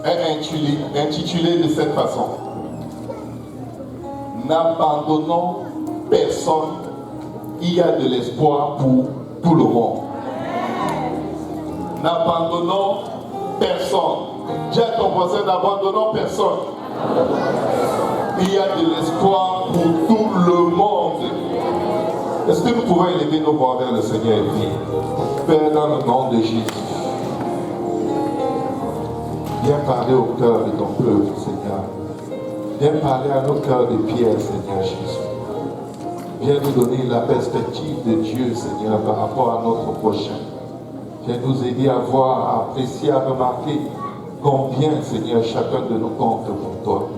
est intitulé de cette façon. N'abandonnons personne, il y a de l'espoir pour tout le monde. N'abandonnons personne. Dis à ton voisin, n'abandonnons personne. Il y a de l'espoir pour tout le monde. Est-ce que nous pouvons élever nos voix vers le Seigneur et prier? Père, dans le nom de Jésus, viens parler au cœur de ton peuple, Seigneur. Viens parler à nos cœurs de pierre, Seigneur Jésus. Viens nous donner la perspective de Dieu, Seigneur, par rapport à notre prochain. Viens nous aider à voir, à apprécier, à remarquer combien, Seigneur, chacun de nous compte pour toi.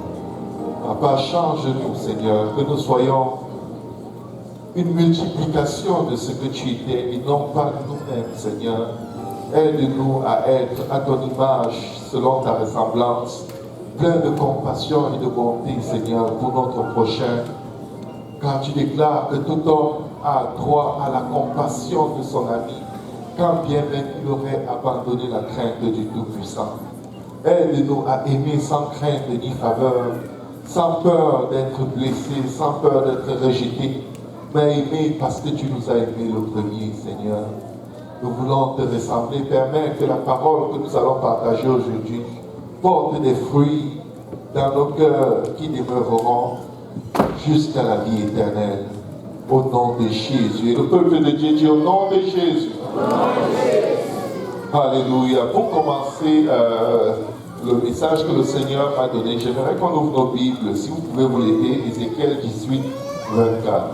Papa, change-nous, Seigneur, que nous soyons une multiplication de ce que tu étais et non pas nous-mêmes, Seigneur. Aide-nous à être à ton image, selon ta ressemblance, plein de compassion et de bonté, Seigneur, pour notre prochain. Car tu déclares que tout homme a droit à la compassion de son ami, quand bien même il aurait abandonné la crainte du Tout-Puissant. Aide-nous à aimer sans crainte ni faveur, sans peur d'être blessé, sans peur d'être rejeté, mais aimer parce que tu nous as aimés le premier, Seigneur. Nous voulons te ressembler. Permets que la parole que nous allons partager aujourd'hui porte des fruits dans nos cœurs qui demeureront jusqu'à la vie éternelle. Au nom de Jésus. Et le peuple de Dieu dit au nom de Jésus. Alléluia. Pour commencer le message que le Seigneur m'a donné, j'aimerais qu'on ouvre nos Bibles. Si vous pouvez vous l'aider, Ézéchiel 18, 24.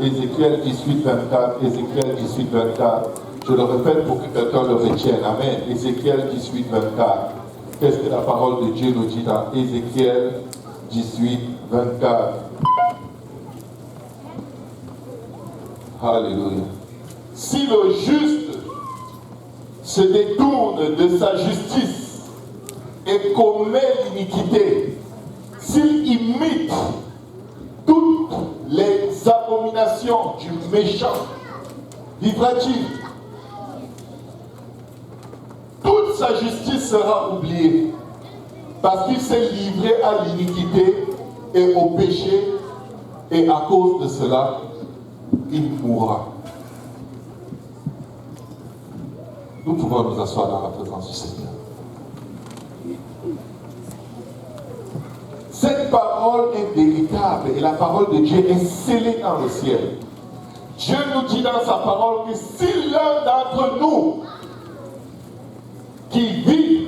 Ézéchiel 18, 24. Ézéchiel 18, 24. Je le répète pour que quelqu'un le retienne. Amen. Ézéchiel 18, 24. Qu'est-ce que la parole de Dieu nous dit dans Ézéchiel 18, 24? Alléluia. Si le juste se détourne de sa justice et commet l'iniquité, s'il imite toutes les abominations du méchant, vivra-t-il? Toute sa justice sera oubliée, parce qu'il s'est livré à l'iniquité et au péché, et à cause de cela, il mourra. Nous pouvons nous asseoir dans la présence du Seigneur. Cette parole est véritable et la parole de Dieu est scellée dans le ciel. Dieu nous dit dans sa parole que si l'un d'entre nous qui vit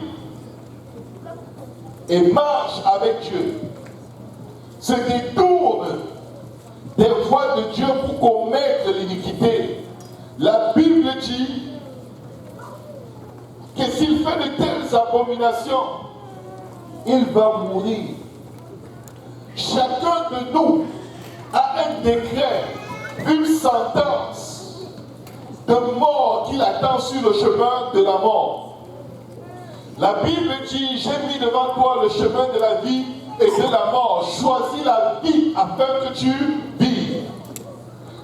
et marche avec Dieu se détourne des voies de Dieu pour commettre l'iniquité, la Bible dit que s'il fait de telles abominations, il va mourir. Chacun de nous a un décret, une sentence de mort qui l'attend sur le chemin de la mort. La Bible dit, j'ai mis devant toi le chemin de la vie et de la mort. Choisis la vie afin que tu vives.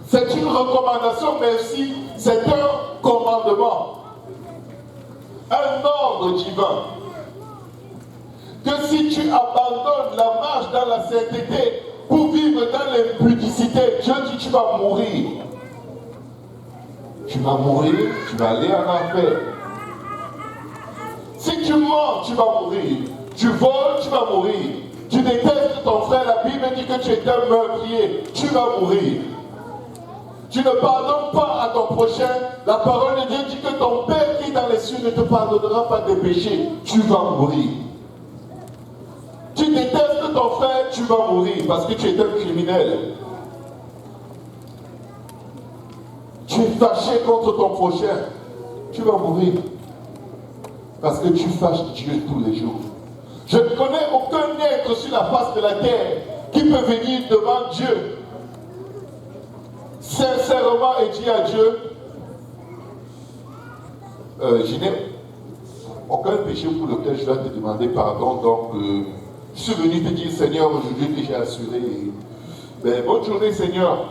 C'est une recommandation, mais aussi c'est un commandement. Un ordre divin. Que si tu abandonnes la marche dans la sainteté pour vivre dans l'impudicité, Dieu dit tu vas mourir. Tu vas mourir, tu vas aller en enfer. Si tu mens, tu vas mourir. Tu voles, tu vas mourir. Tu détestes ton frère, la Bible dit que tu es un meurtrier, tu vas mourir. Tu ne pardonnes pas à ton prochain, la parole de Dieu dit que ton Père qui est dans les cieux ne te pardonnera pas tes péchés, tu vas mourir. Tu détestes ton frère, tu vas mourir parce que tu es un criminel. Tu es fâché contre ton prochain, tu vas mourir. Parce que tu fâches Dieu tous les jours. Je ne connais aucun être sur la face de la terre qui peut venir devant Dieu sincèrement et dire à Dieu, je n'ai aucun péché pour lequel je dois te demander pardon, donc je suis venu te dire Seigneur aujourd'hui que j'ai assuré. Ben, bonne journée Seigneur.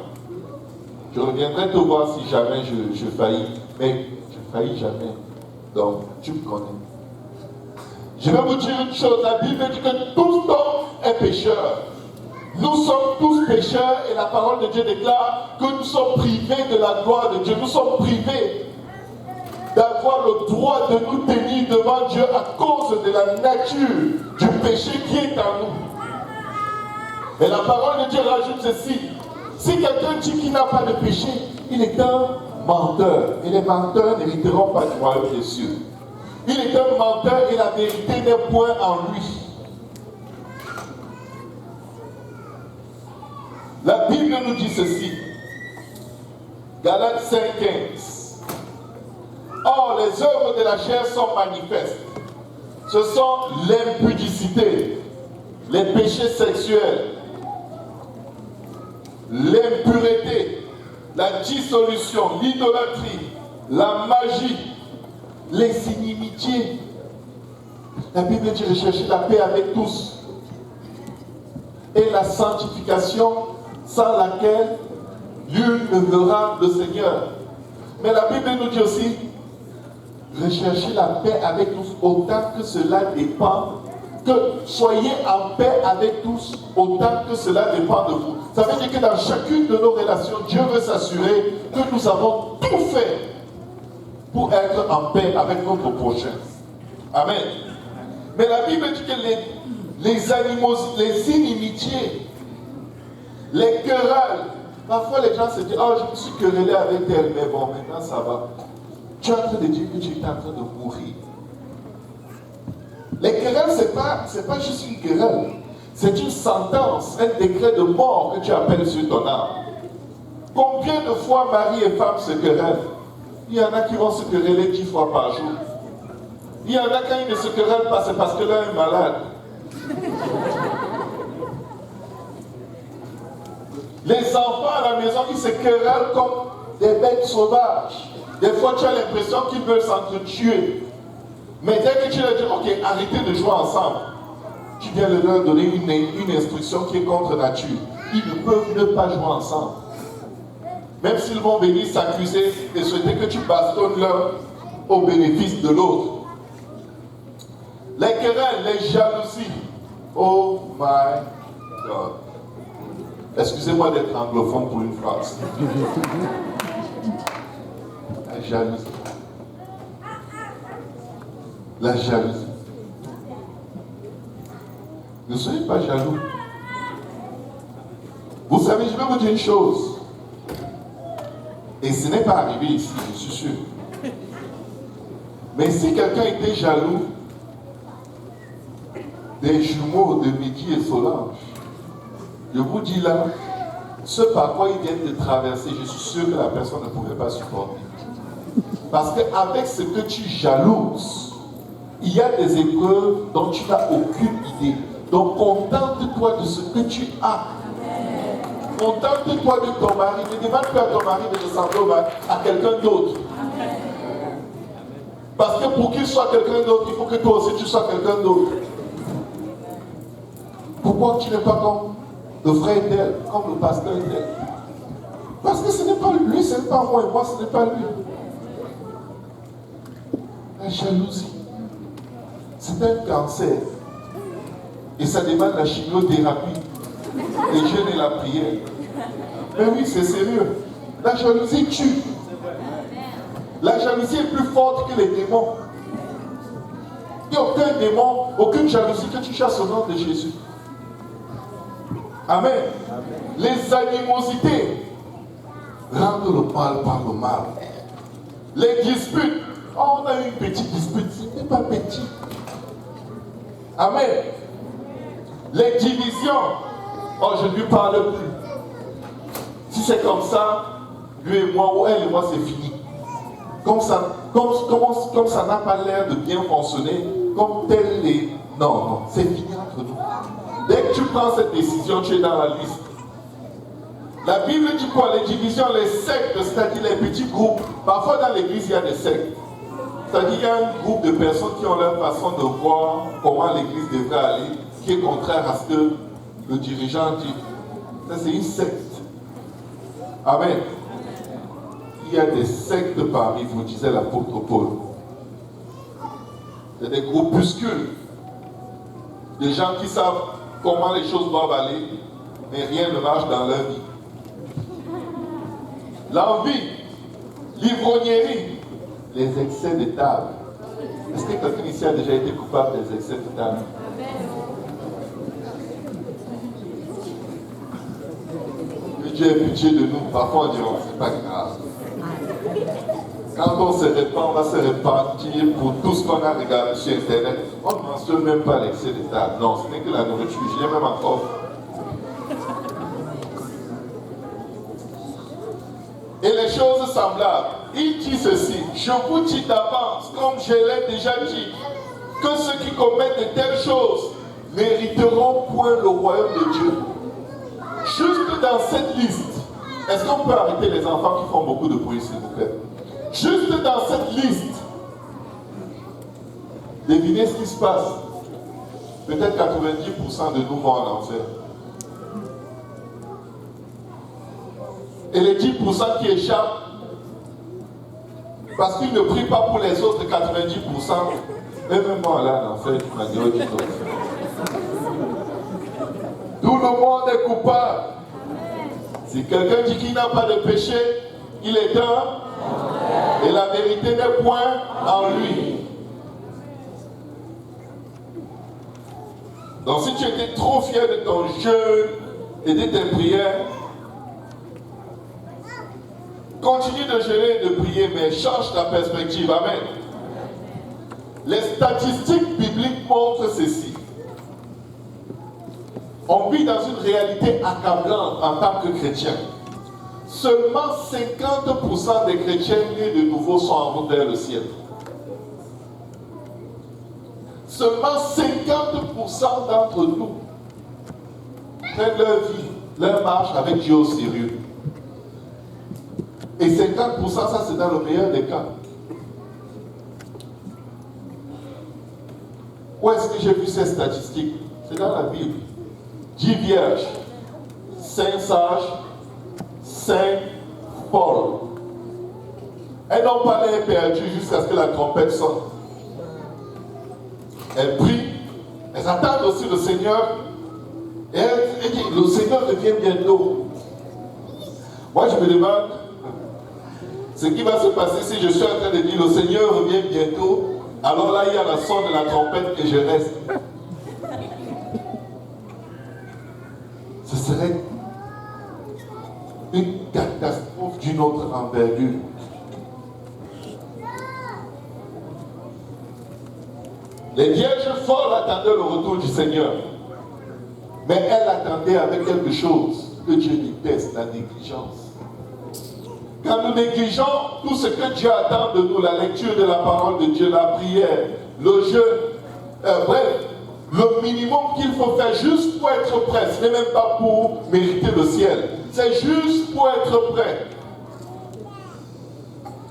Je reviendrai te voir si jamais je faillis, mais je faillis jamais. Donc tu me connais. Je vais vous dire une chose, la Bible dit que tout homme est pécheur. Nous sommes tous pécheurs et la parole de Dieu déclare que nous sommes privés de la gloire de Dieu. Nous sommes privés d'avoir le droit de nous tenir devant Dieu à cause de la nature du péché qui est en nous. Et la parole de Dieu rajoute ceci. Si quelqu'un dit qu'il n'a pas de péché, il est un menteur. Et les menteurs n'hériteront pas du royaume des cieux. Il est un menteur et la vérité n'est point en lui. La Bible nous dit ceci. Galates 5,15. Or, les œuvres de la chair sont manifestes. Ce sont l'impudicité, les péchés sexuels, l'impureté, la dissolution, l'idolâtrie, la magie, les inimitiés. La Bible dit rechercher la paix avec tous et la sanctification sans laquelle nul ne verra le Seigneur. Mais la Bible nous dit aussi rechercher la paix avec tous autant que cela dépend, que soyez en paix avec tous autant que cela dépend de vous. Ça veut dire que dans chacune de nos relations, Dieu veut s'assurer que nous avons tout fait pour être en paix avec notre prochain. Amen. Mais la Bible dit que les animaux, les inimitiés, les querelles, parfois les gens se disent, oh je me suis querellé avec elle, mais bon maintenant ça va. Tu es en train de dire que tu es en train de mourir. Les querelles, ce n'est pas juste une querelle. C'est une sentence, un décret de mort que tu appelles sur ton âme. Combien de fois mari et femme se querellent? Il y en a qui vont se quereller 10 fois par jour. Il y en a quand ils ne se querellent pas, c'est parce que l'un est malade. Les enfants à la maison, ils se querellent comme des bêtes sauvages. Des fois, tu as l'impression qu'ils veulent s'entretuer. Mais dès que tu leur dis, ok, arrêtez de jouer ensemble, tu viens de leur donner une instruction qui est contre nature. Ils ne peuvent ne pas jouer ensemble. Même s'ils vont venir s'accuser et souhaiter que tu bastonnes l'un au bénéfice de l'autre. Les querelles, les jalousies. Oh my God. Excusez-moi d'être anglophone pour une phrase. La jalousie. La jalousie. Ne soyez pas jaloux. Vous savez, je vais vous dire une chose. Et ce n'est pas arrivé ici, je suis sûr. Mais si quelqu'un était jaloux des jumeaux de Midi et Solange, je vous dis là, ce par quoi ils viennent de traverser, je suis sûr que la personne ne pouvait pas supporter. Parce qu'avec ce que tu jalouses, il y a des épreuves dont tu n'as aucune idée. Donc contente-toi de ce que tu as. Contente-toi de ton mari. Ne demande pas à ton mari de ressembler à quelqu'un d'autre. Parce que pour qu'il soit quelqu'un d'autre, il faut que toi aussi tu sois quelqu'un d'autre. Pourquoi tu n'es pas comme le frère d'elle, comme le pasteur d'elle? Parce que ce n'est pas lui, ce n'est pas moi, et moi ce n'est pas lui. La jalousie, c'est un cancer. Et ça demande la chimiothérapie, les jeûnes et la prière. Mais oui, c'est sérieux. La jalousie tue. La jalousie est plus forte que les démons. Il n'y a aucun démon, aucune jalousie que tu chasses au nom de Jésus. Amen. Amen. Les animosités rendent le mal par le mal. Les disputes. Oh, on a eu une petite dispute. Ce n'est pas petit. Amen. Les divisions. Oh, je ne lui parle plus. Si c'est comme ça, lui et moi, ou elle et moi, c'est fini. Comme ça n'a pas l'air de bien fonctionner, comme tel est. Non, c'est fini entre nous. Dès que tu prends cette décision, tu es dans la liste. La Bible dit quoi? Les divisions, les sectes, c'est-à-dire les petits groupes. Parfois dans l'église, il y a des sectes. C'est-à-dire qu'il y a un groupe de personnes qui ont leur façon de voir comment l'église devrait aller, qui est contraire à ce que le dirigeant dit. Ça, c'est une secte. Amen. Il y a des sectes parmi vous, disait l'apôtre Paul. Il y a des groupuscules. Des gens qui savent comment les choses doivent aller, mais rien ne marche dans leur vie. L'envie, l'ivrognerie, les excès de table. Est-ce que quelqu'un ici a déjà été coupable des excès de table? Que Dieu ait pitié de nous. Parfois on dit, oh, c'est pas grave. Quand on se répand, on va se repentir pour tout ce qu'on a regardé sur Internet. On ne mentionne même pas l'excès de table. Non, ce n'est que la nourriture. Je l'ai même encore. Et les choses semblables. Il dit ceci: je vous dis d'avance, comme je l'ai déjà dit, que ceux qui commettent de telles choses n'hériteront point le royaume de Dieu. Juste dans cette liste, est-ce qu'on peut arrêter les enfants qui font beaucoup de bruit, s'il vous plaît? Juste dans cette liste, devinez ce qui se passe. Peut-être 90% de nous vont en enfer. Et les 10% qui échappent, parce qu'ils ne prient pas pour les autres 90%, eux-mêmes vont aller en enfer d'une manière ou d'une autre. Tout le monde est coupable. Si quelqu'un dit qu'il n'a pas de péché, il est un. Et la vérité n'est point en lui. Donc si tu étais trop fier de ton jeûne et de tes prières, continue de jeûner et de prier, mais change ta perspective. Amen. Les statistiques bibliques montrent ceci. On vit dans une réalité accablante en tant que chrétien. Seulement 50% des chrétiens nés de nouveau sont en route vers le ciel. Seulement 50% d'entre nous prennent leur vie, leur marche avec Dieu au sérieux. Et 50%, ça c'est dans le meilleur des cas. Où est-ce que j'ai vu ces statistiques? C'est dans la Bible. 10 vierges, 5 sages, 5 folles. Elles n'ont pas l'air perdues jusqu'à ce que la trompette sonne. Elles prient, elles attendent aussi le Seigneur. Et elles disent, le Seigneur revient bientôt. Moi je me demande ce qui va se passer si je suis en train de dire le Seigneur revient bientôt. Alors là il y a la son de la trompette et je reste. Ce serait une catastrophe d'une autre envergure. Les vierges folles attendaient le retour du Seigneur. Mais elles attendaient avec quelque chose que Dieu déteste, la négligence. Quand nous négligeons tout ce que Dieu attend de nous, la lecture de la parole de Dieu, la prière, le jeûne, bref, le minimum qu'il faut faire juste pour être prêt, ce n'est même pas pour mériter le ciel, c'est juste pour être prêt.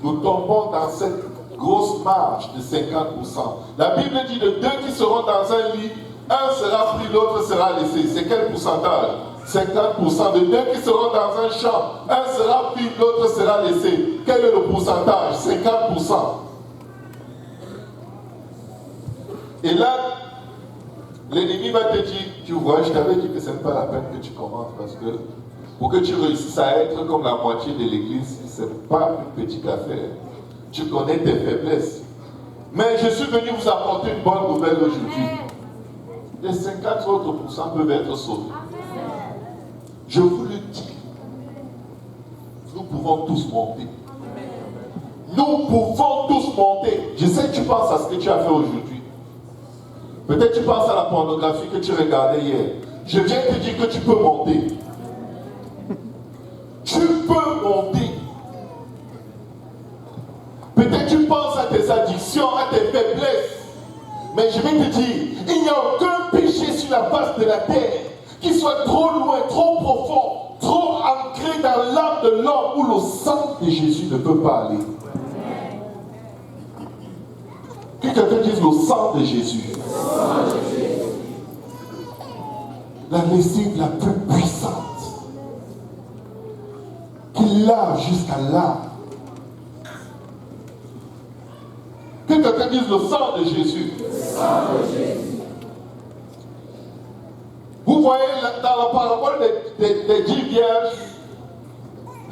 Nous tombons dans cette grosse marge de 50%. La Bible dit de deux qui seront dans un lit, un sera pris, l'autre sera laissé. C'est quel pourcentage? 50%. De deux qui seront dans un champ, un sera pris, l'autre sera laissé. Quel est le pourcentage? 50%. Et là, l'ennemi va te dire, tu vois, je t'avais dit que ce n'est pas la peine que tu commences parce que pour que tu réussisses à être comme la moitié de l'église, ce n'est pas une petite affaire. Tu connais tes faiblesses. Mais je suis venu vous apporter une bonne nouvelle aujourd'hui. Les 50 autres pourcents peuvent être sauvés. Je vous le dis. Nous pouvons tous monter. Nous pouvons tous monter. Je sais que tu penses à ce que tu as fait aujourd'hui. Peut-être tu penses à la pornographie que tu regardais hier. Je viens te dire que tu peux monter. Tu peux monter. Peut-être tu penses à tes addictions, à tes faiblesses. Mais je vais te dire, il n'y a aucun péché sur la face de la terre qui soit trop loin, trop profond, trop ancré dans l'âme de l'homme où le sang de Jésus ne peut pas aller. Que quelqu'un dise le sang de Jésus. La lessive la plus puissante qui lave jusqu'à l'âme. Que quelqu'un dise le sang de Jésus. Vous voyez dans la parabole des 10 vierges,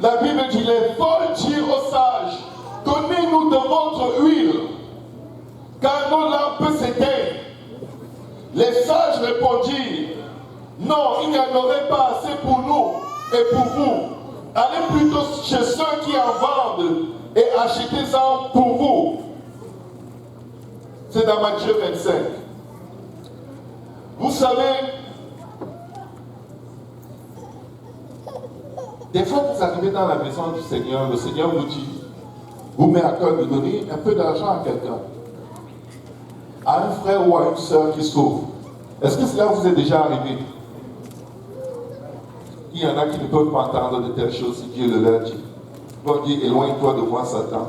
la Bible dit, les folles dirent aux sages, donnez-nous de votre huile, car nos lampes s'éteignent. Les sages répondirent, non, il n'y en aurait pas assez pour nous et pour vous. Allez plutôt chez ceux qui en vendent et achetez-en pour vous. C'est dans Matthieu 25. Vous savez, des fois vous arrivez dans la maison du Seigneur, le Seigneur vous dit, vous met à cœur de donner un peu d'argent à quelqu'un, à un frère ou à une soeur qui souffre. Est-ce que cela vous est déjà arrivé? Il y en a qui ne peuvent pas entendre de telles choses si Dieu le leur dit. Ils vont dire, éloigne-toi de moi, Satan.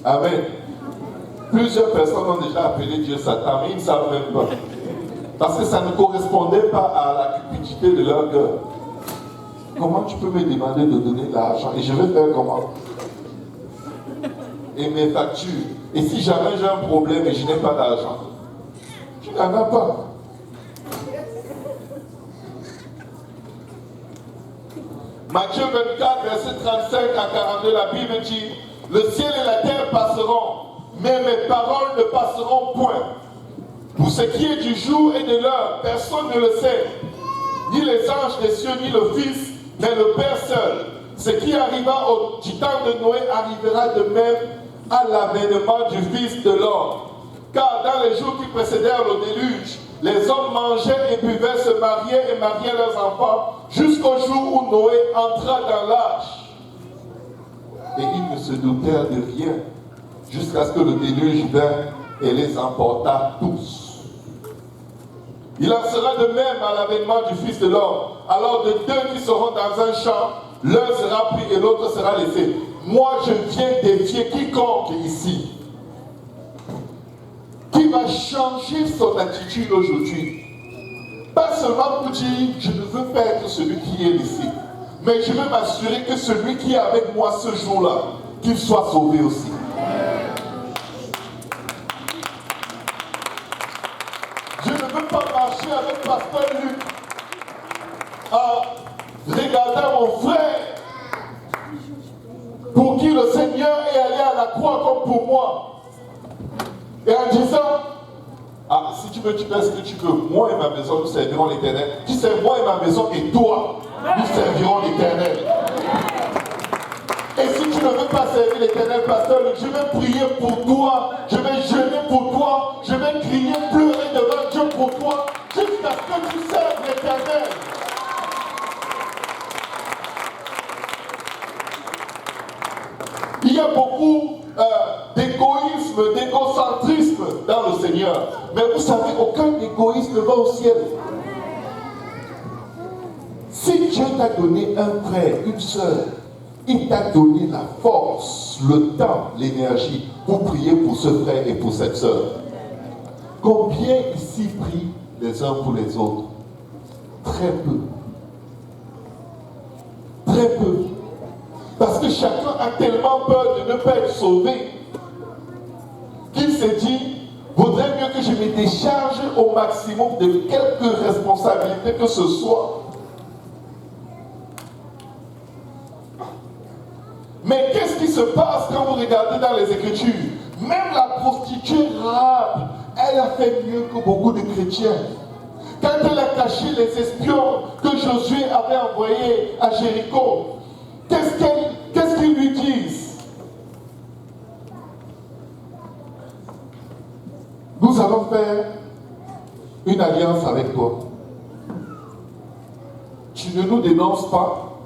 Amen. Plusieurs personnes ont déjà appelé Dieu Satan, mais ils ne savent même pas. Parce que ça ne correspondait pas à la cupidité de leur cœur. Comment tu peux me demander de donner de l'argent? Et je vais faire comment? Et mes factures. Et si jamais j'ai un problème et je n'ai pas d'argent? Tu n'en as pas. Matthieu 24, verset 35 à 42, la Bible dit, le ciel et la terre passeront, mais mes paroles ne passeront point. Pour ce qui est du jour et de l'heure, personne ne le sait, ni les anges des cieux, ni le Fils, mais le Père seul. Ce qui arriva du temps de Noé arrivera de même à l'avènement du Fils de l'homme. Car dans les jours qui précédèrent le déluge, les hommes mangeaient et buvaient, se mariaient et mariaient leurs enfants, jusqu'au jour où Noé entra dans l'arche. Et ils ne se doutèrent de rien, jusqu'à ce que le déluge vint et les emporta tous. Il en sera de même à l'avènement du Fils de l'homme. Alors de deux qui seront dans un champ, l'un sera pris et l'autre sera laissé. Moi, je viens défier quiconque ici qui va changer son attitude aujourd'hui. Pas seulement pour dire, je ne veux pas être celui qui est ici, mais je veux m'assurer que celui qui est avec moi ce jour-là, qu'il soit sauvé aussi. Je ne veux pas marcher avec Pasteur Luc en regardant mon frère pour qui le Seigneur est allé à la croix comme pour moi. Et en disant, ah, si tu veux, tu fais ce que tu veux. Moi et ma maison, nous servirons l'Éternel. Tu sais, moi et ma maison et toi, nous servirons l'Éternel. Et si tu ne veux pas servir l'Éternel, pasteur, je vais prier pour toi, je vais jeûner pour toi, je vais crier, pleurer devant Dieu pour toi, jusqu'à ce que tu serves l'Éternel. Il y a beaucoup d'égoïsme, d'égocentrisme dans le Seigneur. Mais vous savez, aucun égoïsme ne va au ciel. Si Dieu t'a donné un frère, une soeur, il t'a donné la force, le temps, l'énergie pour prier pour ce frère et pour cette soeur. Combien ici prient les uns pour les autres? Très peu. Très peu. Parce que chacun a tellement peur de ne pas être sauvé qu'il s'est dit, vaudrait mieux que je me décharge au maximum de quelques responsabilités que ce soit. Mais qu'est-ce qui se passe quand vous regardez dans les Écritures? Même la prostituée Rahab, elle a fait mieux que beaucoup de chrétiens. Quand elle a caché les espions que Josué avait envoyés à Jéricho, qu'est-ce qu'ils lui disent? Nous allons faire une alliance avec toi. Tu ne nous dénonces pas,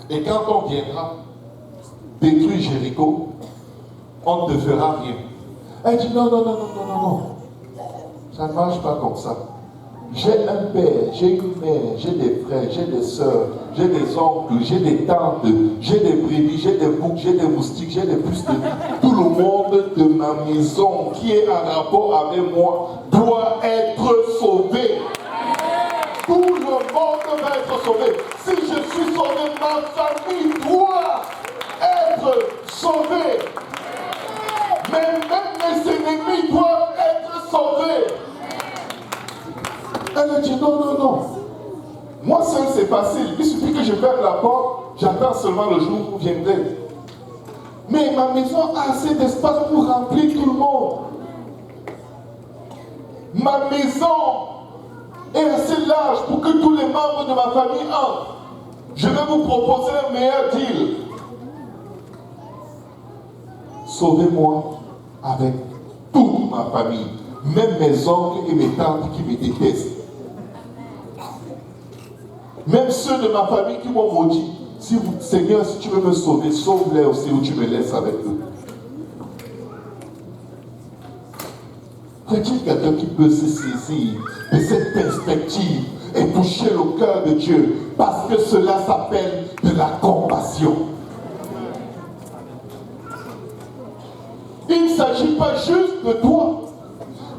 et quand on viendra détruire Jéricho, on ne te fera rien. Elle dit non, non, non, non, non, non, non. Ça ne marche pas comme ça. J'ai un père, j'ai une mère, j'ai des frères, j'ai des soeurs, j'ai des oncles, j'ai des tantes, j'ai des brebis, j'ai des boucs, j'ai des moustiques, j'ai des puces de vie. Tout le monde de ma maison qui est en rapport avec moi doit être sauvé. Tout le monde va être sauvé. Si je suis sauvé, ma famille doit être sauvée. Mais même mes ennemis doivent être sauvés. Elle a dit non. Moi seul c'est facile. Il suffit que je ferme la porte, j'attends seulement le jour où vous viendrez. Mais ma maison a assez d'espace pour remplir tout le monde. Ma maison est assez large pour que tous les membres de ma famille entrent. Je vais vous proposer un meilleur deal. Sauvez-moi avec toute ma famille, même mes oncles et mes tantes qui me détestent. Même ceux de ma famille qui m'ont maudit. Seigneur, si tu veux me sauver, sauve-les aussi ou tu me laisses avec eux. Y a-t-il quelqu'un qui peut se saisir de cette perspective et toucher le cœur de Dieu? Parce que cela s'appelle de la compassion. Il ne s'agit pas juste de toi.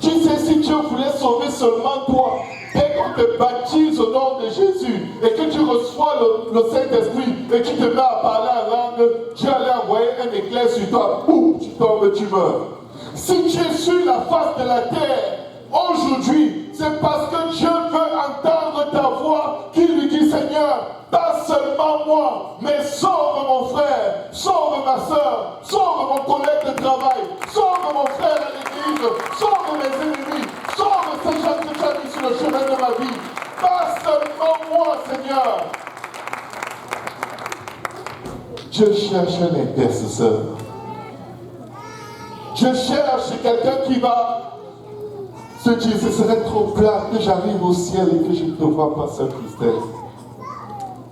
Tu sais, si Dieu voulait sauver seulement toi, dès qu'on te baptise au nom de Jésus et que tu reçois le Saint-Esprit et tu te mets à parler en langue, Dieu allait envoyer un éclair sur toi. Boum, tu tombes, tu meurs. Si tu es sur la face de la terre, aujourd'hui, c'est parce que Dieu veut entendre ta voix qui lui dit, Seigneur, pas seulement moi, mais sauve mon frère, sauve ma soeur, sauve mon collègue de travail, sauve mon frère à l'église, sauve mes ennemis, sauve ces gens que tu as mis sur le chemin de ma vie. Pas seulement moi, Seigneur. Dieu cherche un intercesseur. Dieu cherche quelqu'un qui va se dire, ce serait trop plat que j'arrive au ciel et que je ne te vois pas, Sœur Christelle.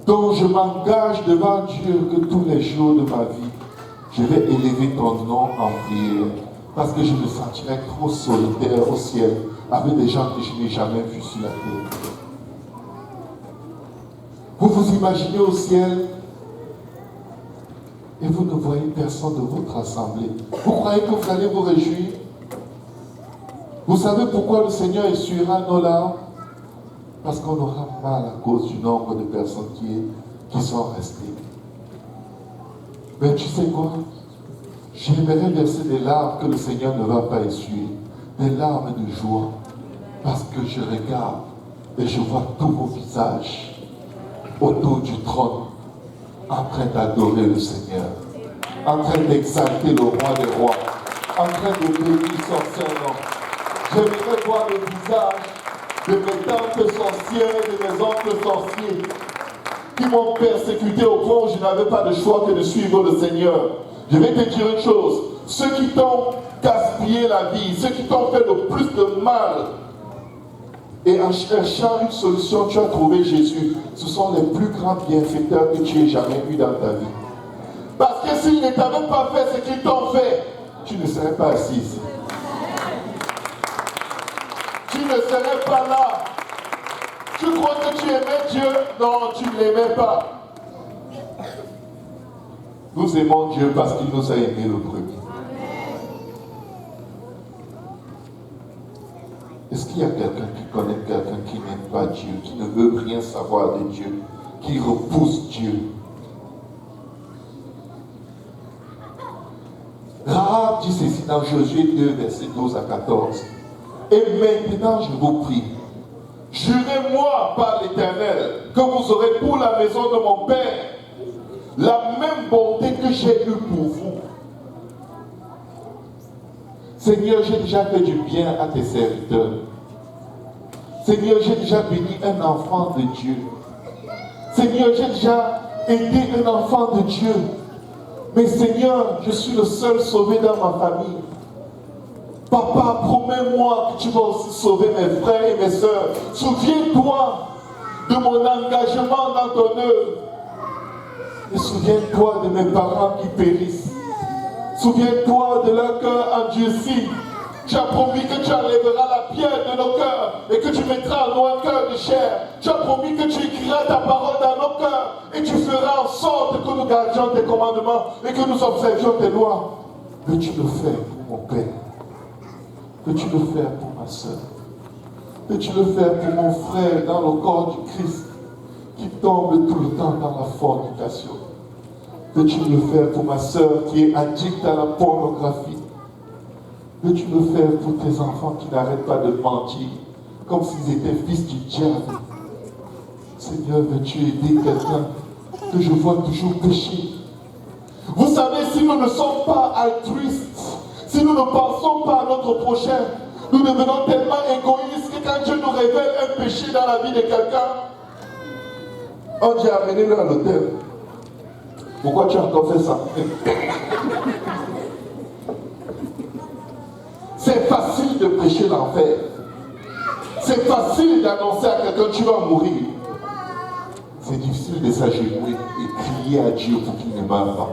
Donc je m'engage devant Dieu que tous les jours de ma vie, je vais élever ton nom en prière. Parce que je me sentirais trop solitaire au ciel avec des gens que je n'ai jamais vus sur la terre. Vous vous imaginez au ciel et vous ne voyez personne de votre assemblée. Vous croyez que vous allez vous réjouir? Vous savez pourquoi le Seigneur essuiera nos larmes? Parce qu'on aura mal à cause du nombre de personnes qui sont restées. Mais tu sais quoi? J'aimerais verser des larmes que le Seigneur ne va pas essuyer. Des larmes de joie. Parce que je regarde et je vois tous vos visages autour du trône en train d'adorer le Seigneur, en train d'exalter le roi des rois, en train de bénir son Saint-Nom. J'aimerais voir le visage de mes tantes sorcières et de mes oncles sorciers qui m'ont persécuté au point où je n'avais pas de choix que de suivre le Seigneur. Je vais te dire une chose, ceux qui t'ont gaspillé la vie, ceux qui t'ont fait le plus de mal, et en cherchant une solution, tu as trouvé Jésus. Ce sont les plus grands bienfaiteurs que tu aies jamais eu dans ta vie. Parce que s'ils ne t'avaient pas fait ce qu'ils t'ont fait, tu ne serais pas assis ici. Tu ne serais pas là. Tu crois que tu aimais Dieu? Non, tu ne l'aimais pas. Nous aimons Dieu parce qu'il nous a aimés le premier. Est-ce qu'il y a quelqu'un qui connaît quelqu'un qui n'aime pas Dieu, qui ne veut rien savoir de Dieu, qui repousse Dieu? Rahab dit ceci dans Josué 2, versets 12 à 14. Et maintenant je vous prie, jurez-moi par l'Éternel que vous aurez pour la maison de mon Père la même bonté que j'ai eue pour vous. Seigneur, j'ai déjà fait du bien à tes serviteurs. Seigneur, j'ai déjà béni un enfant de Dieu. Seigneur, j'ai déjà aidé un enfant de Dieu. Mais Seigneur, je suis le seul sauvé dans ma famille. Papa, promets-moi que tu vas aussi sauver mes frères et mes sœurs. Souviens-toi de mon engagement dans ton œuvre. Et souviens-toi de mes parents qui périssent. Souviens-toi de leur cœur endurci. Tu as promis que tu enlèveras la pierre de nos cœurs et que tu mettras en nous un cœur de chair. Tu as promis que tu écriras ta parole dans nos cœurs et tu feras en sorte que nous gardions tes commandements et que nous observions tes lois. Peux-tu le faire pour mon Père? Peux-tu le faire pour ma soeur? Peux-tu le faire pour mon frère dans le corps du Christ qui tombe tout le temps dans la fornication? Peux-tu le faire pour ma soeur qui est addict à la pornographie? Veux-tu le faire pour tes enfants qui n'arrêtent pas de mentir, comme s'ils étaient fils du diable? Seigneur, veux-tu aider quelqu'un que je vois toujours pécher? Vous savez, si nous ne sommes pas altruistes, si nous ne pensons pas à notre prochain, nous devenons tellement égoïstes que quand Dieu nous révèle un péché dans la vie de quelqu'un, on dit amenez-le à l'hôtel. Pourquoi tu as encore fait ça? C'est facile de prêcher l'enfer. C'est facile d'annoncer à quelqu'un tu vas mourir. C'est difficile de s'agenouiller et crier à Dieu pour qu'il ne meure pas.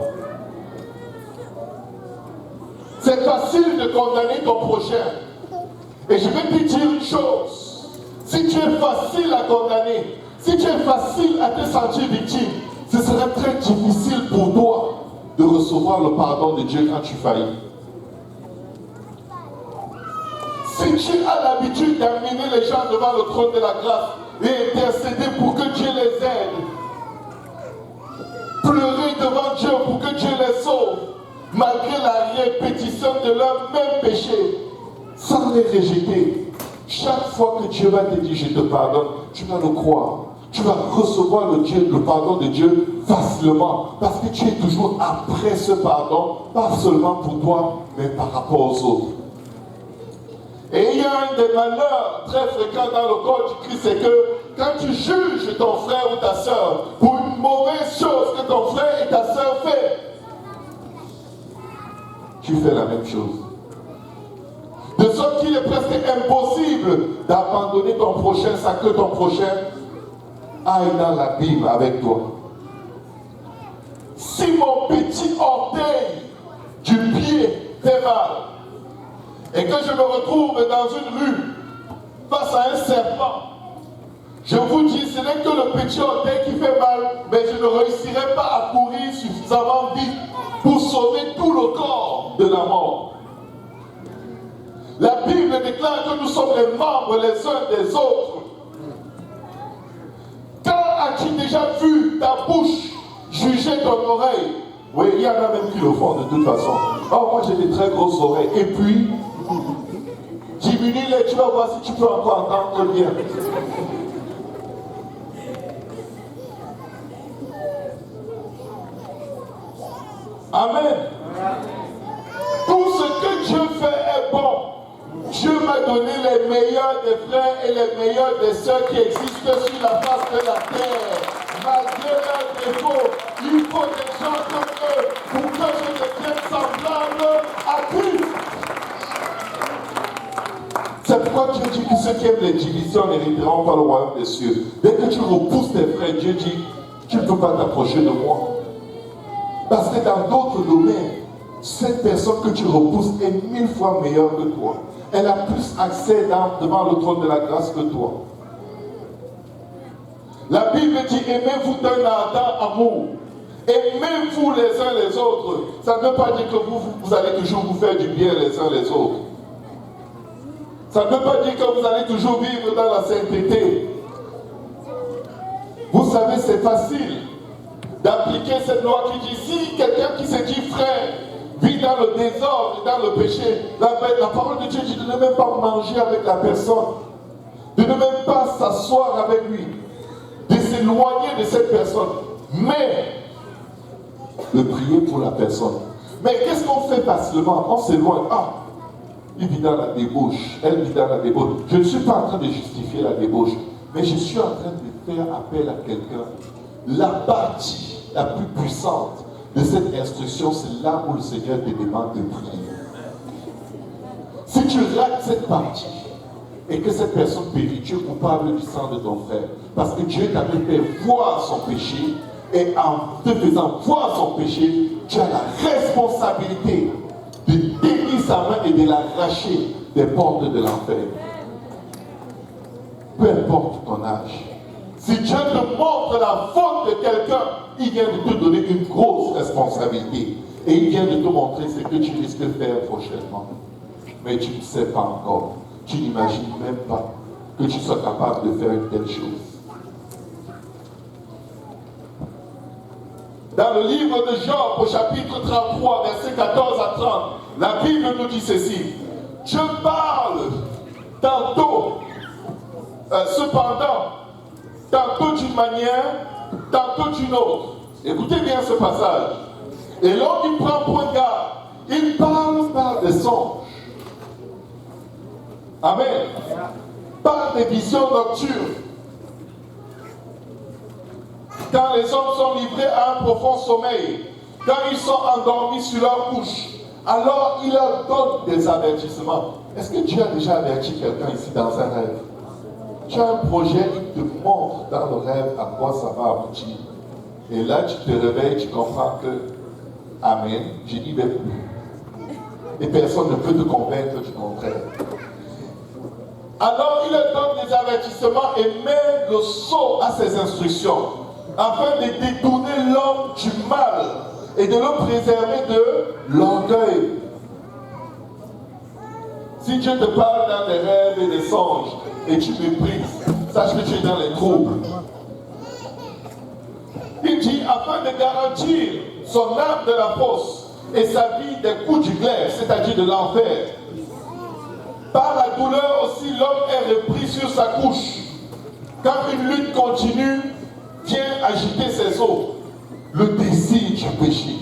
C'est facile de condamner ton prochain. Et je vais te dire une chose. Si tu es facile à condamner, si tu es facile à te sentir victime, ce serait très difficile pour toi de recevoir le pardon de Dieu quand tu faillis. Si tu as l'habitude d'amener les gens devant le trône de la grâce et intercéder pour que Dieu les aide, pleurer devant Dieu pour que Dieu les sauve, malgré la répétition de leur même péché, sans les rejeter, chaque fois que Dieu va te dire je te pardonne, tu vas le croire. Tu vas recevoir le pardon de Dieu facilement, parce que tu es toujours après ce pardon, pas seulement pour toi, mais par rapport aux autres. Et il y a un des malheurs très fréquents dans le corps du Christ, c'est que quand tu juges ton frère ou ta soeur pour une mauvaise chose que ton frère et ta soeur font, tu fais la même chose. De sorte qu'il est presque impossible d'abandonner ton prochain sans que ton prochain aille dans la Bible avec toi. Si mon petit orteil du pied fait mal, et que je me retrouve dans une rue face à un serpent, je vous dis, ce n'est que le petit orteil qui fait mal, mais je ne réussirai pas à courir suffisamment vite pour sauver tout le corps de la mort. La Bible déclare que nous sommes les membres les uns des autres. Quand as-tu déjà vu ta bouche juger ton oreille? Oui, il y en a même qui le font de toute façon. Oh, moi j'ai des très grosses oreilles. Et puis, diminue-les, tu vas voir si tu peux encore entendre bien. Amen. Tout ce que Dieu fait est bon. Dieu m'a donné les meilleurs des frères et les meilleurs des sœurs qui existent sur la face de la terre. Malgré leurs défauts, il faut des gens comme eux pour que je devienne semblable à Christ. C'est pourquoi Dieu dit que ceux qui aiment les divisions n'hériteront pas le royaume des cieux. Dès que tu repousses tes frères, Dieu dit, tu ne peux pas t'approcher de moi. Parce que dans d'autres domaines, cette personne que tu repousses est 1000 fois meilleure que toi. Elle a plus accès devant le trône de la grâce que toi. La Bible dit, aimez-vous d'un ardent amour. Aimez-vous les uns les autres. Ça ne veut pas dire que vous allez toujours vous faire du bien les uns les autres. Ça ne veut pas dire que vous allez toujours vivre dans la sainteté. Vous savez, c'est facile d'appliquer cette loi qui dit, si quelqu'un qui se dit frère vit dans le désordre, dans le péché, la parole de Dieu dit de ne même pas manger avec la personne, de ne même pas s'asseoir avec lui, de s'éloigner de cette personne, mais de prier pour la personne. Mais qu'est-ce qu'on fait facilement? On s'éloigne. Ah, il vit dans la débauche, elle vit dans la débauche. Je ne suis pas en train de justifier la débauche, mais je suis en train de faire appel à quelqu'un. La partie la plus puissante de cette instruction, c'est là où le Seigneur te demande de prier. Si tu rates cette partie et que cette personne périt, tu es coupable du sang de ton frère. Parce que Dieu t'avait fait voir son péché et en te faisant voir son péché, tu as la responsabilité de tenir sa main et de l'arracher des portes de l'enfer. Peu importe ton âge. Si Dieu te montre la faute de quelqu'un, il vient de te donner une grosse responsabilité. Et il vient de te montrer ce que tu risques de faire prochainement. Mais tu ne sais pas encore. Tu n'imagines même pas que tu sois capable de faire une telle chose. Dans le livre de Job, au chapitre 33, versets 14 à 30, la Bible nous dit ceci. Je parle tantôt, cependant, tantôt d'une manière, tantôt d'une autre. Écoutez bien ce passage. Et l'homme qui prend point de garde, il parle par des songes. Amen. Par des visions nocturnes. Quand les hommes sont livrés à un profond sommeil, quand ils sont endormis sur leur couche, alors il leur donne des avertissements. Est-ce que Dieu a déjà averti quelqu'un ici dans un rêve? Tu as un projet, il te montre dans le rêve à quoi ça va aboutir. Et là, tu te réveilles, tu comprends que, amen, je n'y vais plus. Et personne ne peut te convaincre du contraire. Alors, il leur donne des avertissements et met le sceau à ses instructions, afin de détourner l'homme du mal et de le préserver de l'orgueil. Si Dieu te parle dans des rêves et des songes et tu méprises, sache que tu es dans les troubles. Il dit afin de garantir son âme de la fosse et sa vie des coups du glaive, c'est-à-dire de l'enfer. Par la douleur aussi, l'homme est repris sur sa couche. Quand une lutte continue vient agiter ses os, le désir du péché,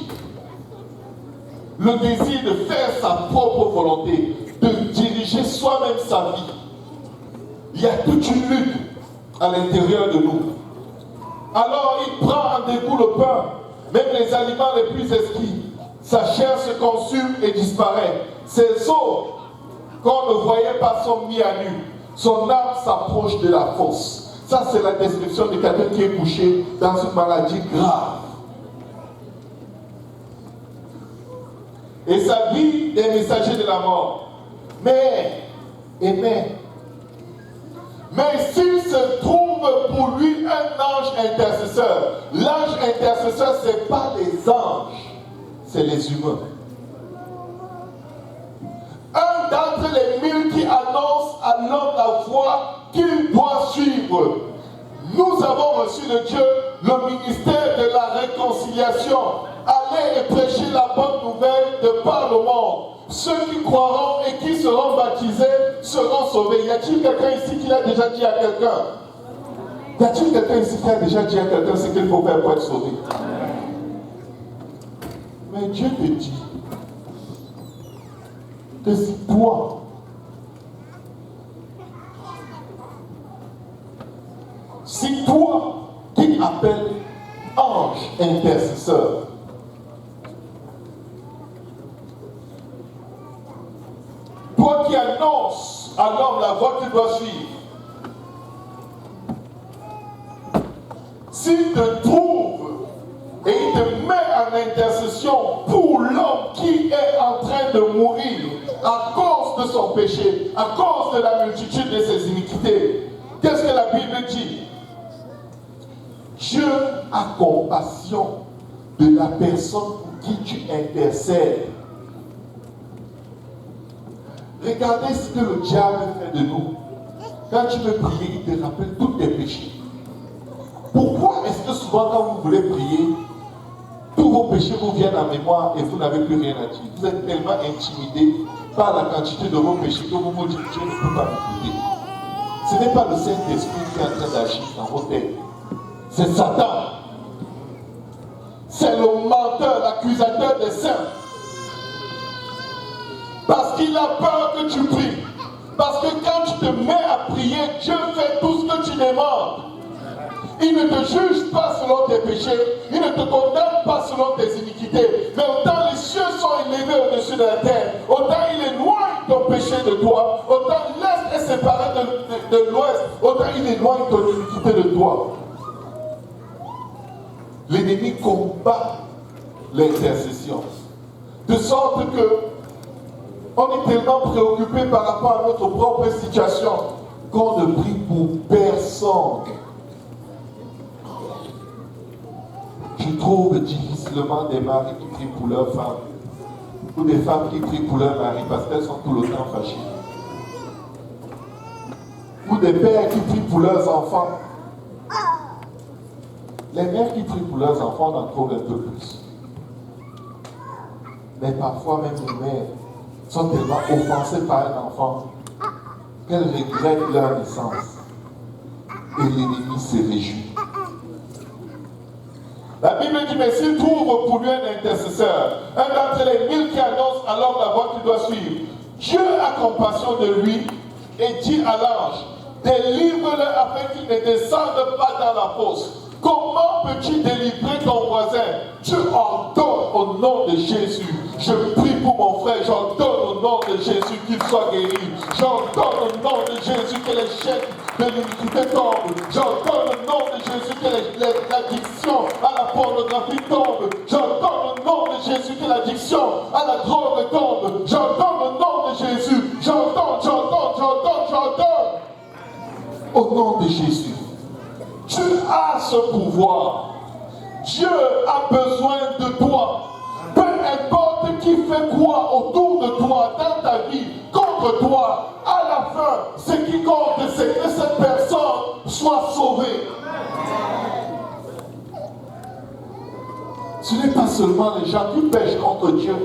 le désir de faire sa propre volonté, de diriger soi-même sa vie. Il y a toute une lutte à l'intérieur de nous. Alors il prend en dégoût le pain, même les aliments les plus exquis. Sa chair se consume et disparaît. Ses os, qu'on ne voyait pas, sont mis à nu. Son âme s'approche de la fosse. Ça, c'est la description de quelqu'un qui est couché dans une maladie grave. Et sa vie des messagers de la mort. Mais s'il se trouve pour lui un ange intercesseur, l'ange intercesseur, ce n'est pas les anges, c'est les humains. Un d'entre les 1000 qui annonce à l'homme la voie qu'il doit suivre. Nous avons reçu de Dieu le ministère de la réconciliation. Allez et prêchez la bonne nouvelle de par le monde. Ceux qui croiront et qui seront baptisés seront sauvés. Y a-t-il quelqu'un ici qui l'a déjà dit à quelqu'un? Y a-t-il quelqu'un ici qui a déjà dit à quelqu'un ce qu'il faut faire pour être sauvé? Mais Dieu te dit que si toi, qui appelles ange intercesseur, toi qui annonces à l'homme la voie qu'il doit suivre, s'il te trouve et il te met en intercession pour l'homme qui est en train de mourir à cause de son péché, à cause de la multitude de ses iniquités, qu'est-ce que la Bible dit? Dieu a compassion de la personne pour qui tu intercèdes. Regardez ce que le diable fait de nous. Quand tu veux prier, il te rappelle tous tes péchés. Pourquoi est-ce que souvent quand vous voulez prier, tous vos péchés vous viennent en mémoire et vous n'avez plus rien à dire? Vous êtes tellement intimidé par la quantité de vos péchés que vous vous dites Dieu ne peut pas m'écouter. Ce n'est pas le Saint-Esprit qui est en train d'agir dans vos têtes. C'est Satan. C'est le menteur, l'accusateur des saints. Parce qu'il a peur que tu pries. Parce que quand tu te mets à prier, Dieu fait tout ce que tu demandes. Il ne te juge pas selon tes péchés. Il ne te condamne pas selon tes iniquités. Mais autant les cieux sont élevés au-dessus de la terre, autant il éloigne ton péché de toi. Autant l'Est est séparé de l'Ouest, autant il éloigne ton iniquité de toi. L'ennemi combat l'intercession. De sorte que on est tellement préoccupé par rapport à notre propre situation qu'on ne prie pour personne. Je trouve difficilement des maris qui prient pour leurs femmes ou des femmes qui prient pour leurs maris parce qu'elles sont tout le temps fâchées. Ou des pères qui prient pour leurs enfants. Les mères qui prient pour leurs enfants, on en trouve un peu plus. Mais parfois même les mères sont tellement offensées par un enfant qu'elles regrettent leur naissance. Et l'ennemi se réjouit. La Bible dit, mais s'il trouve pour lui un intercesseur, un d'entre les 1000 qui annonce alors la voie qu'il doit suivre, Dieu a compassion de lui et dit à l'ange, délivre-le afin qu'il ne descende pas dans la fosse. Comment peux-tu délivrer ton voisin? Tu ordonnes au nom de Jésus. Je prie pour mon frère, j'ordonne au nom de Jésus qu'il soit guéri. J'ordonne au nom de Jésus que les chaînes de l'iniquité tombent. J'ordonne au nom de Jésus que l'addiction à la pornographie tombe. J'ordonne au nom de Jésus que l'addiction à la drogue tombe. J'ordonne au nom de Jésus. J'ordonne. Au nom de Jésus. Tu as ce pouvoir. Dieu a besoin de toi. Peu importe qui fait quoi autour de toi, dans ta vie, contre toi, à la fin, ce qui compte, c'est que cette personne soit sauvée. Ce n'est pas seulement les gens qui pêchent contre Dieu.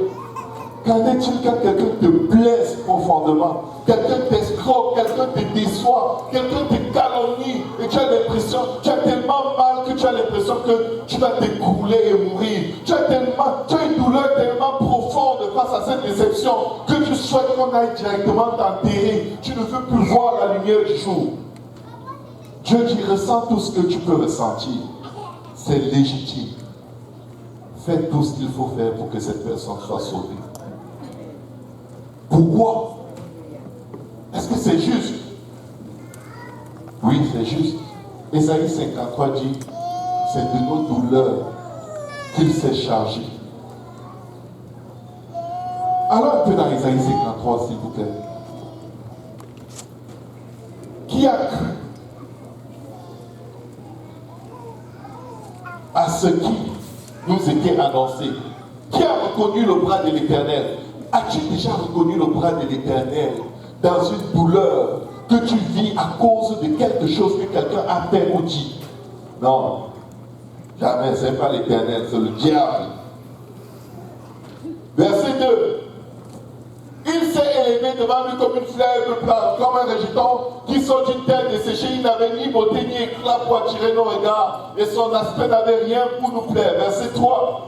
Qu'en est-il quand quelqu'un te blesse profondément, quelqu'un t'escroque, quelqu'un te déçoit, quelqu'un te calomnie et tu as l'impression, tu as tellement mal que tu as l'impression que tu vas t'écrouler et mourir. Tu as une douleur tellement profonde face à cette déception que tu souhaites qu'on aille directement t'enterrer. Tu ne veux plus voir la lumière du jour. Dieu dit, ressens tout ce que tu peux ressentir. C'est légitime. Fais tout ce qu'il faut faire pour que cette personne soit sauvée. Pourquoi? Est-ce que c'est juste? Oui, c'est juste. Ésaïe 53 dit, c'est de nos douleurs qu'il s'est chargé. Alors un peu dans Ésaïe 53, s'il vous plaît. Qui a cru à ce qui nous était annoncé? Qui a reconnu le bras de l'Éternel? As-tu déjà reconnu le bras de l'Éternel dans une douleur que tu vis à cause de quelque chose que quelqu'un a fait ou dit? Non, jamais, ce n'est pas l'Éternel, c'est le diable. Verset 2. Il s'est élevé devant lui comme une fleur de plante, comme un rejeton qui sort d'une terre desséchée. Il n'avait ni beauté ni éclat pour attirer nos regards, et son aspect n'avait rien pour nous plaire. Verset 3.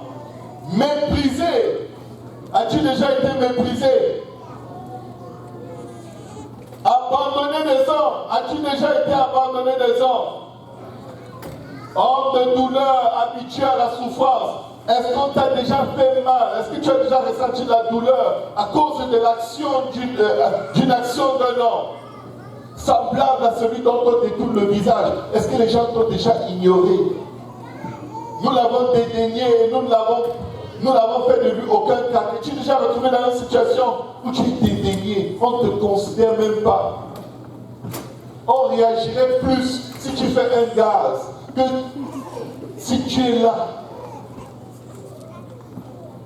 Méprisé. As-tu déjà été méprisé? Abandonné des hommes. As-tu déjà été abandonné des hommes? Homme de douleur, habitué à la souffrance. Est-ce qu'on t'a déjà fait mal? Est-ce que tu as déjà ressenti la douleur à cause de l'action d'une action d'un homme? Semblable à celui dont on détourne le visage. Est-ce que les gens t'ont déjà ignoré? Nous l'avons dédaigné et nous l'avons fait de lui aucun cas. Es-tu déjà retrouvé dans une situation où tu es dédaigné? On ne te considère même pas. On réagirait plus si tu fais un gaz que si tu es là.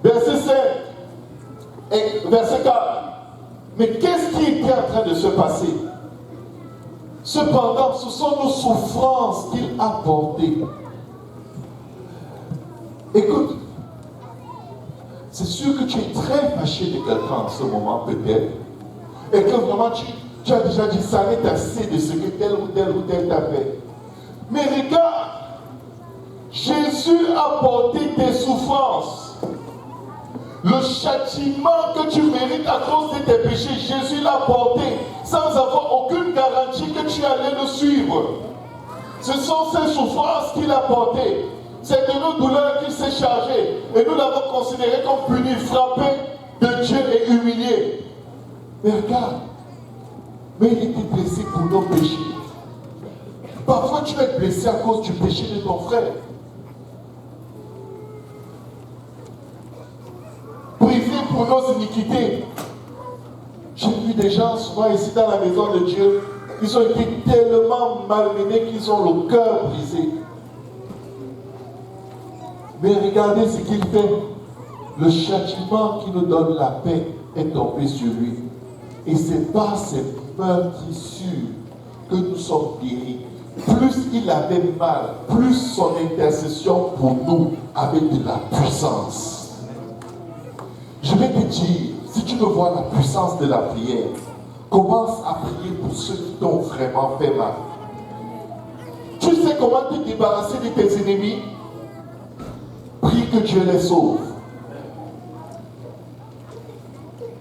Verset 5 et verset 4. Mais qu'est-ce qui était en train de se passer? Cependant, ce sont nos souffrances qu'il a portées. Écoute, c'est sûr que tu es très fâché de quelqu'un en ce moment, peut-être. Et que vraiment tu as déjà dit, ça n'est assez de ce que tel ou tel t'a fait. Mais regarde, Jésus a porté tes souffrances. Le châtiment que tu mérites à cause de tes péchés, Jésus l'a porté sans avoir aucune garantie que tu allais le suivre. Ce sont ces souffrances qu'il a portées. C'est de nos douleurs qu'il s'est chargé. Et nous l'avons considéré comme puni, frappé de Dieu et humilié. Mais regarde, mais il était blessé pour nos péchés. Parfois tu vas être blessé à cause du péché de ton frère. Brisé pour nos iniquités. J'ai vu des gens souvent ici dans la maison de Dieu, ils ont été tellement malmenés qu'ils ont le cœur brisé. Mais regardez ce qu'il fait. Le châtiment qui nous donne la paix est tombé sur lui. Et c'est par ces meurtrissures que nous sommes guéris. Plus il avait mal, plus son intercession pour nous avait de la puissance. Je vais te dire, si tu tu veux voir la puissance de la prière, commence à prier pour ceux qui t'ont vraiment fait mal. Tu sais comment te débarrasser de tes ennemis? Prie que Dieu les sauve.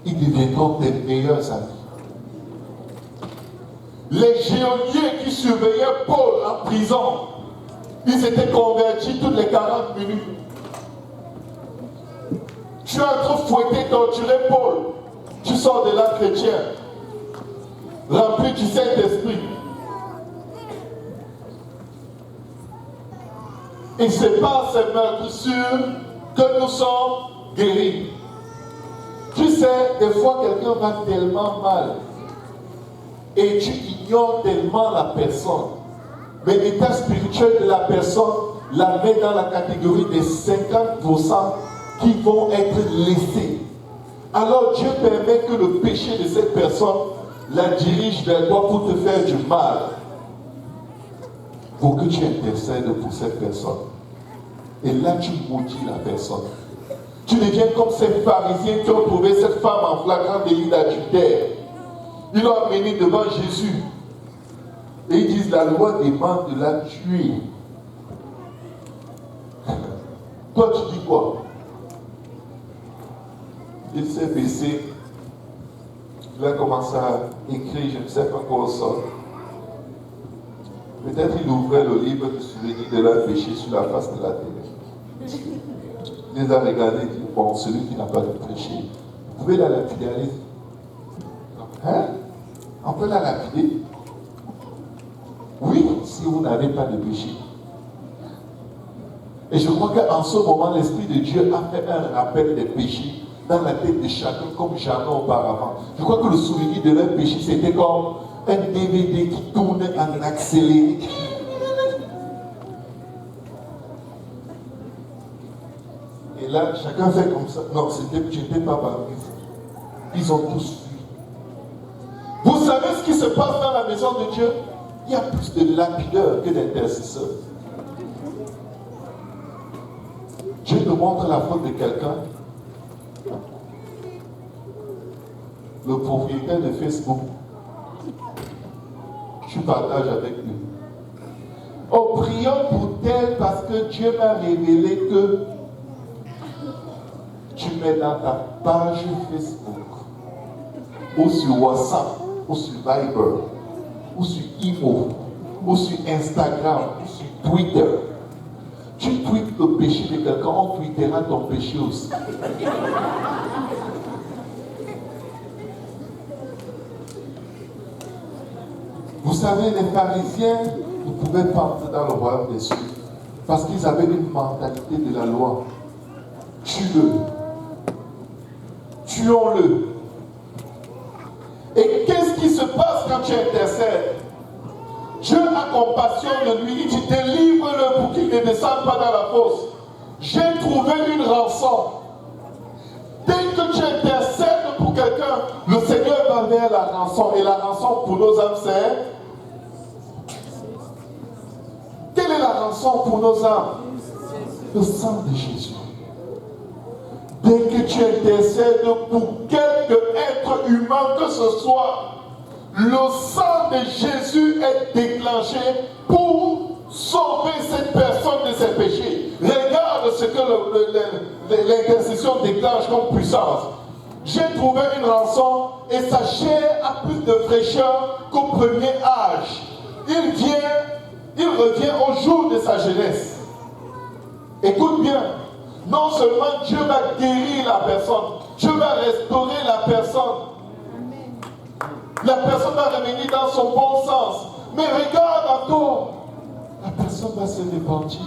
Ils deviendront tes meilleurs amis. Les geôliers qui surveillaient Paul en prison, ils étaient convertis toutes les 40 minutes. Tu as trop fouetté, torturé Paul. Tu sors de là chrétien, rempli du Saint-Esprit. Et c'est par ces meurtrissures que nous sommes guéris. Tu sais, des fois quelqu'un va tellement mal et tu ignores tellement la personne. Mais l'état spirituel de la personne la met dans la catégorie des 50% qui vont être laissés. Alors Dieu permet que le péché de cette personne la dirige vers toi pour te faire du mal. Faut que tu intercèdes pour cette personne. Et là, tu maudis la personne. Tu deviens comme ces pharisiens qui ont trouvé cette femme en flagrant délit d'adultère. Ils l'ont amenée devant Jésus. Et ils disent, la loi demande de la tuer. Toi, tu dis quoi? Il s'est baissé. Il a commencé à écrire, je ne sais pas quoi au sol. Peut-être il ouvrait le livre de souvenirs de leur péché sur la face de la terre. Il les a regardés et dit, bon, celui qui n'a pas de péché, vous pouvez la lapider, allez-y. Hein? On peut la lapider? Oui, si vous n'avez pas de péché. Et je crois qu'en ce moment, l'Esprit de Dieu a fait un rappel des péchés dans la tête de chacun comme jamais auparavant. Je crois que le souvenir de leur péché, c'était comme un DVD qui tourne en accéléré. Et là, chacun fait comme ça. Non, je n'étais pas parmi vous. Ils ont tous fui. Vous savez ce qui se passe dans la maison de Dieu? Il y a plus de lapideurs que d'intercesseurs. Dieu te montre la faute de quelqu'un. Le propriétaire de Facebook, tu partages avec lui. Oh, prions pour tel parce que Dieu m'a révélé que tu mets dans ta page Facebook, ou sur WhatsApp, ou sur Viber, ou sur Imo, ou sur Instagram, ou sur Twitter. Tu tweets le péché de quelqu'un, on tweetera ton péché aussi. Vous savez, les pharisiens ne pouvaient pas entrer dans le royaume des cieux parce qu'ils avaient une mentalité de la loi. Tue-le. Tuons-le. Et qu'est-ce qui se passe quand tu intercèdes? Dieu a compassion de lui, il dit délivre-le pour qu'il ne descende pas dans la fosse. J'ai trouvé une rançon. Dès que tu intercèdes pour quelqu'un, le Seigneur va vers la rançon. Et la rançon pour nos âmes, c'est... Quelle est la rançon pour nos âmes? Le sang de Jésus. Dès que tu intercèdes pour quelque être humain que ce soit, le sang de Jésus est déclenché pour sauver cette personne de ses péchés. Regarde ce que l'intercession déclenche comme puissance. J'ai trouvé une rançon et sa chair a plus de fraîcheur qu'au premier âge. Il revient au jour de sa jeunesse. Écoute bien, non seulement Dieu va guérir la personne, Dieu va restaurer la personne. La personne va revenir dans son bon sens. Mais regarde encore, la personne va se repentir.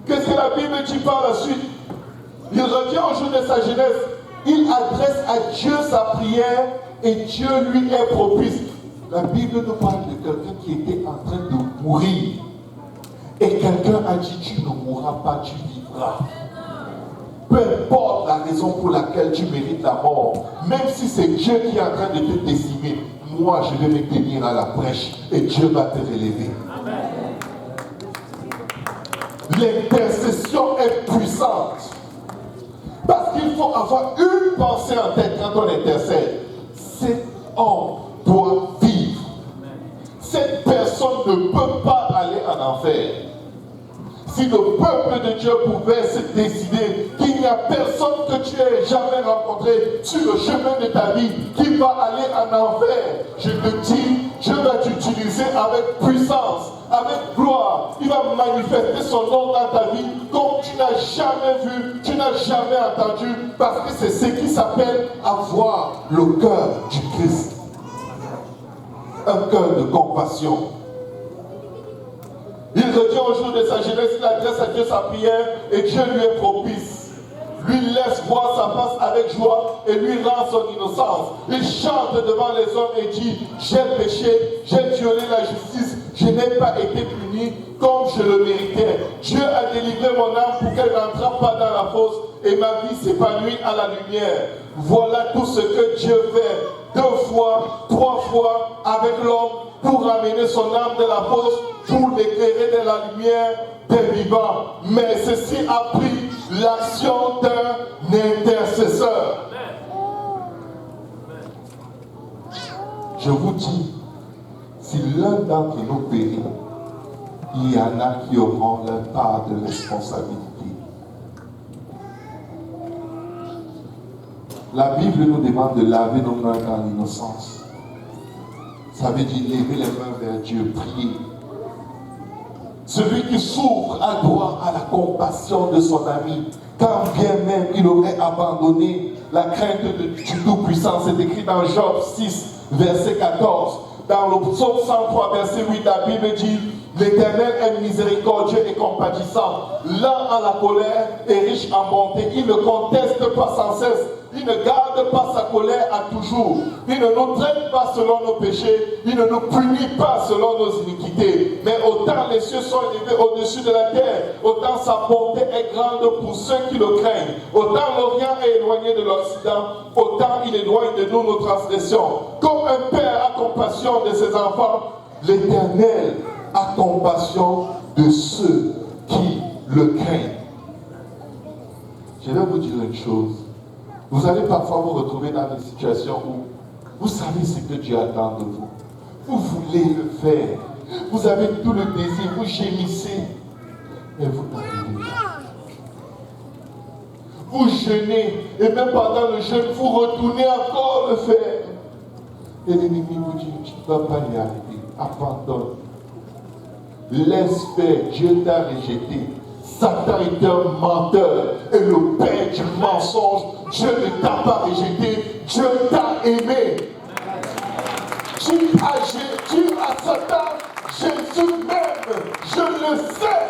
Qu'est-ce que la Bible dit par la suite? Il revient au jour de sa jeunesse. Il adresse à Dieu sa prière et Dieu lui est propice. La Bible nous parle de quelqu'un qui était en train de mourir. Et quelqu'un a dit, tu ne mourras pas, tu vivras. Peu importe la raison pour laquelle tu mérites la mort, même si c'est Dieu qui est en train de te décimer, moi je vais me tenir à la brèche et Dieu va te relever. L'intercession est puissante. Parce qu'il faut avoir une pensée en tête quand on intercède. Cet homme doit vivre. Cette personne ne peut pas aller en enfer. Si le peuple de Dieu pouvait se décider qu'il n'y a personne que tu aies jamais rencontré sur le chemin de ta vie qui va aller en enfer, je te dis, Dieu va t'utiliser avec puissance, avec gloire. Il va manifester son nom dans ta vie comme tu n'as jamais vu, tu n'as jamais entendu, parce que c'est ce qui s'appelle avoir le cœur du Christ. Un cœur de compassion. Il retient au jour de sa jeunesse, il adresse à Dieu sa prière et Dieu lui est propice. Lui laisse voir sa face avec joie et lui rend son innocence. Il chante devant les hommes et dit, j'ai péché, j'ai violé la justice, je n'ai pas été puni comme je le méritais. Dieu a délivré mon âme pour qu'elle n'entre pas dans la fosse et ma vie s'épanouit à la lumière. Voilà tout ce que Dieu fait 2 fois, 3 fois avec l'homme pour ramener son âme de la fosse, pour l'éclairer de la lumière des vivants. Mais ceci a pris l'action d'un intercesseur. Je vous dis, si l'un d'entre nous périt, il y en a qui auront leur part de responsabilité. La Bible nous demande de laver nos mains dans l'innocence. Ça veut dire lever les mains vers Dieu, prier. Celui qui souffre a droit à la compassion de son ami, quand bien même il aurait abandonné la crainte du Tout-Puissant. C'est écrit dans Job 6, verset 14. Dans le psaume 103, verset 8, la Bible dit, l'Éternel est miséricordieux et compatissant, lent à la colère et riche en bonté. Il ne conteste pas sans cesse. Il ne garde pas sa colère à toujours. Il ne nous traite pas selon nos péchés. Il ne nous punit pas selon nos iniquités. Mais autant les cieux sont élevés au-dessus de la terre, autant sa bonté est grande pour ceux qui le craignent. Autant l'Orient est éloigné de l'Occident, autant il éloigne de nous nos transgressions. Comme un père a compassion de ses enfants, l'Éternel a compassion de ceux qui le craignent. Je vais vous dire une chose. Vous allez parfois vous retrouver dans des situations où vous savez ce que Dieu attend de vous. Vous voulez le faire. Vous avez tout le désir, vous gémissez. Mais vous n'arrivez pas. Vous jeûnez et même pendant le jeûne, vous retournez encore le faire. Et l'ennemi vous dit, tu ne vas pas y arriver. Abandonne. Laisse faire. Dieu t'a rejeté. Satan est un menteur et le père du mensonge. Dieu ne t'a pas rejeté, Dieu t'a aimé. Tu as Satan, Jésus même, je le sais.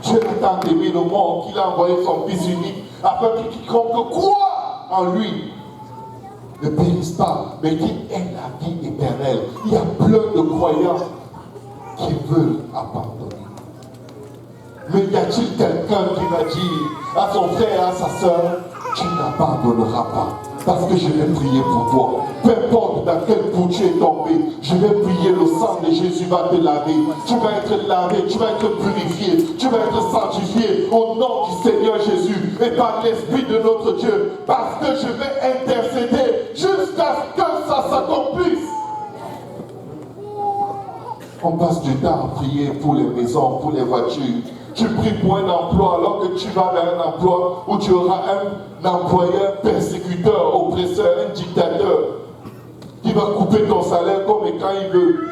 Dieu a tant aimé le monde qu'il a envoyé son Fils unique afin que quiconque croit en lui ne périsse pas, mais qu'il ait la vie éternelle. Il y a plein de croyants qui veulent abandonner. Mais y a-t-il quelqu'un qui va dire à son frère, à sa soeur, tu n'abandonneras pas, parce que je vais prier pour toi. Peu importe dans quel bout tu es tombé, je vais prier, le sang de Jésus va te laver. Tu vas être lavé, tu vas être purifié, tu vas être sanctifié au nom du Seigneur Jésus et par l'Esprit de notre Dieu, parce que je vais intercéder jusqu'à ce que ça s'accomplisse. On passe du temps à prier pour les maisons, pour les voitures. Tu pries pour un emploi alors que tu vas vers un emploi où tu auras un employeur persécuteur, oppresseur, un dictateur qui va couper ton salaire comme et quand il veut,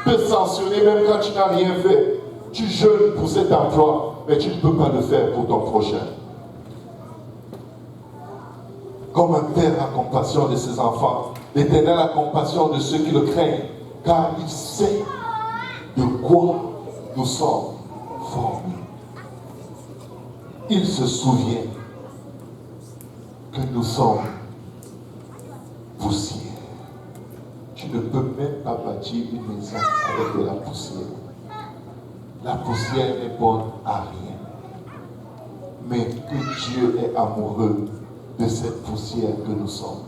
te sanctionner même quand tu n'as rien fait. Tu jeûnes pour cet emploi, mais tu ne peux pas le faire pour ton prochain. Comme un père a compassion de ses enfants, l'Éternel a compassion de ceux qui le craignent, car il sait de quoi nous sommes formés. Il se souvient que nous sommes poussière. Tu ne peux même pas bâtir une maison avec de la poussière. La poussière n'est bonne à rien. Mais que Dieu est amoureux de cette poussière que nous sommes.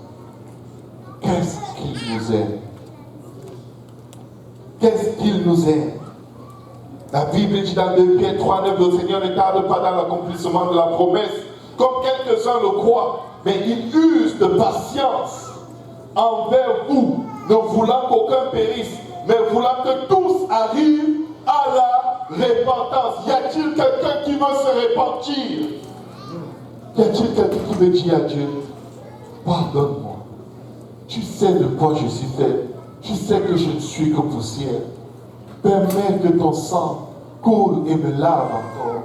Qu'est-ce qu'il nous aime? Qu'est-ce qu'il nous aime? La Bible dit dans 2 Pierre 3,9, le Seigneur ne tarde pas dans l'accomplissement de la promesse, comme quelques-uns le croient, mais il use de patience envers vous, ne voulant qu'aucun périsse, mais voulant que tous arrivent à la repentance. Y a-t-il quelqu'un qui veut se repentir? Y a-t-il quelqu'un qui veut dire à Dieu, pardonne-moi, tu sais de quoi je suis fait, tu sais que je ne suis que poussière, permets que ton sang coule et me lave encore.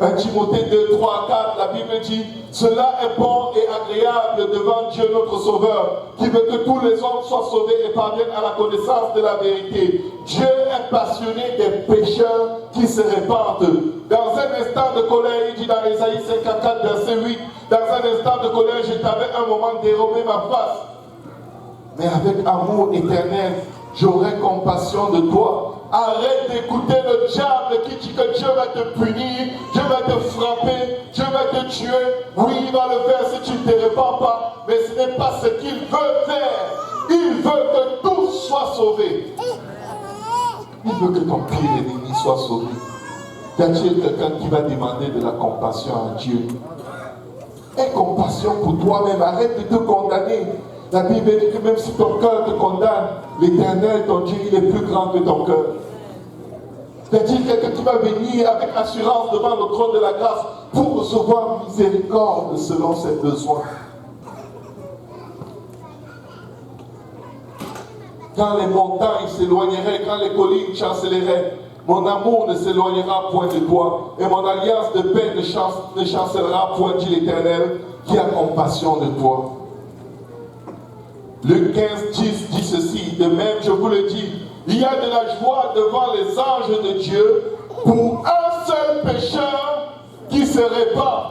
1 Timothée 2, 3, 4, la Bible dit, cela est bon et agréable devant Dieu notre Sauveur, qui veut que tous les hommes soient sauvés et parviennent à la connaissance de la vérité. Dieu est passionné des pécheurs qui se répandent. Dans un instant de colère, il dit dans Ésaïe 54, verset 8, dans un instant de colère, je t'avais un moment dérobé ma face. Mais avec amour éternel, j'aurai compassion de toi. Arrête d'écouter le diable qui dit que Dieu va te punir, Dieu va te frapper, Dieu va te tuer. Oui, il va le faire si tu ne te répands pas, mais ce n'est pas ce qu'il veut faire. Il veut que tous soient sauvés. Il veut que ton pire ennemi soit sauvé. Y a-t-il quelqu'un qui va demander de la compassion à Dieu? Aie compassion pour toi-même, arrête de te condamner. La Bible dit que même si ton cœur te condamne, l'Éternel, ton Dieu, il est plus grand que ton cœur. Y a-t-il quelqu'un qui va venir avec assurance devant le trône de la grâce pour recevoir miséricorde selon ses besoins? Quand les montagnes s'éloigneraient, quand les collines chancelleraient, mon amour ne s'éloignera point de toi, et mon alliance de paix ne chancellera point, dit l'Éternel, qui a compassion de toi. Luc 15, 10 dit ceci, de même je vous le dis, il y a de la joie devant les anges de Dieu pour un seul pécheur qui se répand.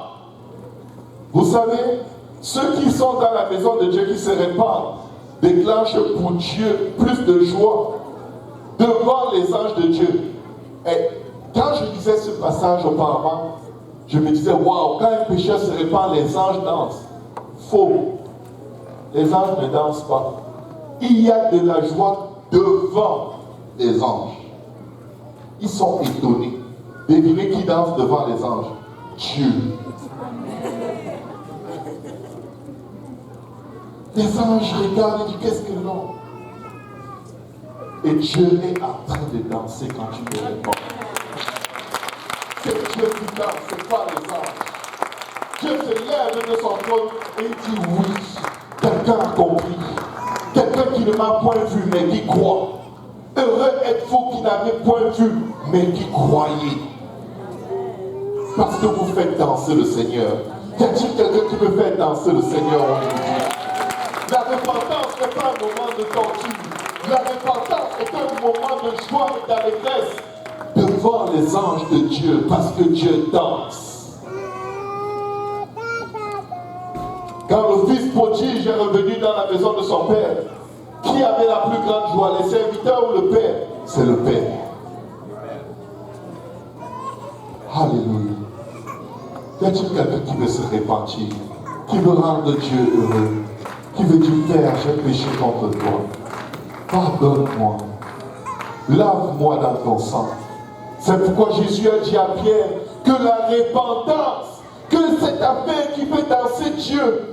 Vous savez, ceux qui sont dans la maison de Dieu qui se répandent déclenchent pour Dieu plus de joie devant les anges de Dieu. Et quand je disais ce passage auparavant, je me disais, waouh, quand un pécheur se répand, les anges dansent. Faux. Les anges ne dansent pas. Il y a de la joie devant les anges. Ils sont étonnés. Devinez qui danse devant les anges? Dieu. Les anges regardent et disent, qu'est-ce que non? Et Dieu est en train de danser quand tu te réponds. C'est Dieu qui danse, ce n'est pas les anges. Dieu se lève de son trône et dit oui. Quelqu'un a compris. Quelqu'un qui ne m'a point vu mais qui croit. Heureux êtes-vous qui n'avez point vu mais qui croyez. Parce que vous faites danser le Seigneur. Y a-t-il quelqu'un qui peut faire danser le Seigneur aujourd'hui? La repentance n'est pas un moment de torture. La repentance est un moment de joie et d'allégresse devant les anges de Dieu parce que Dieu danse. Quand le fils prodige est revenu dans la maison de son père, qui avait la plus grande joie, les serviteurs ou le père? C'est le père. Alléluia. Y a-t-il quelqu'un qui veut se repentir, qui veut rendre Dieu heureux, qui veut dire, Père, j'ai péché contre toi, pardonne-moi, lave-moi dans ton sang. C'est pourquoi Jésus a dit à Pierre que la repentance, que cette affaire qui fait danser Dieu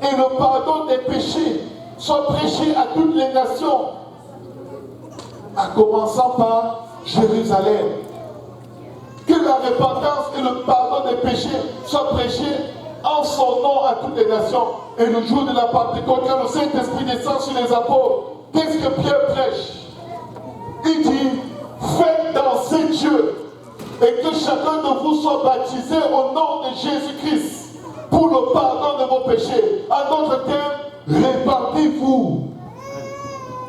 et le pardon des péchés soit prêché à toutes les nations, en commençant par Jérusalem. Que la repentance et le pardon des péchés soient prêchés en son nom à toutes les nations. Et le jour de la Pentecôte, quand le Saint-Esprit descend sur les apôtres, qu'est-ce que Pierre prêche? Il dit, faites danser Dieu et que chacun de vous soit baptisé au nom de Jésus-Christ pour le pardon de vos péchés. En d'autres termes, répandez-vous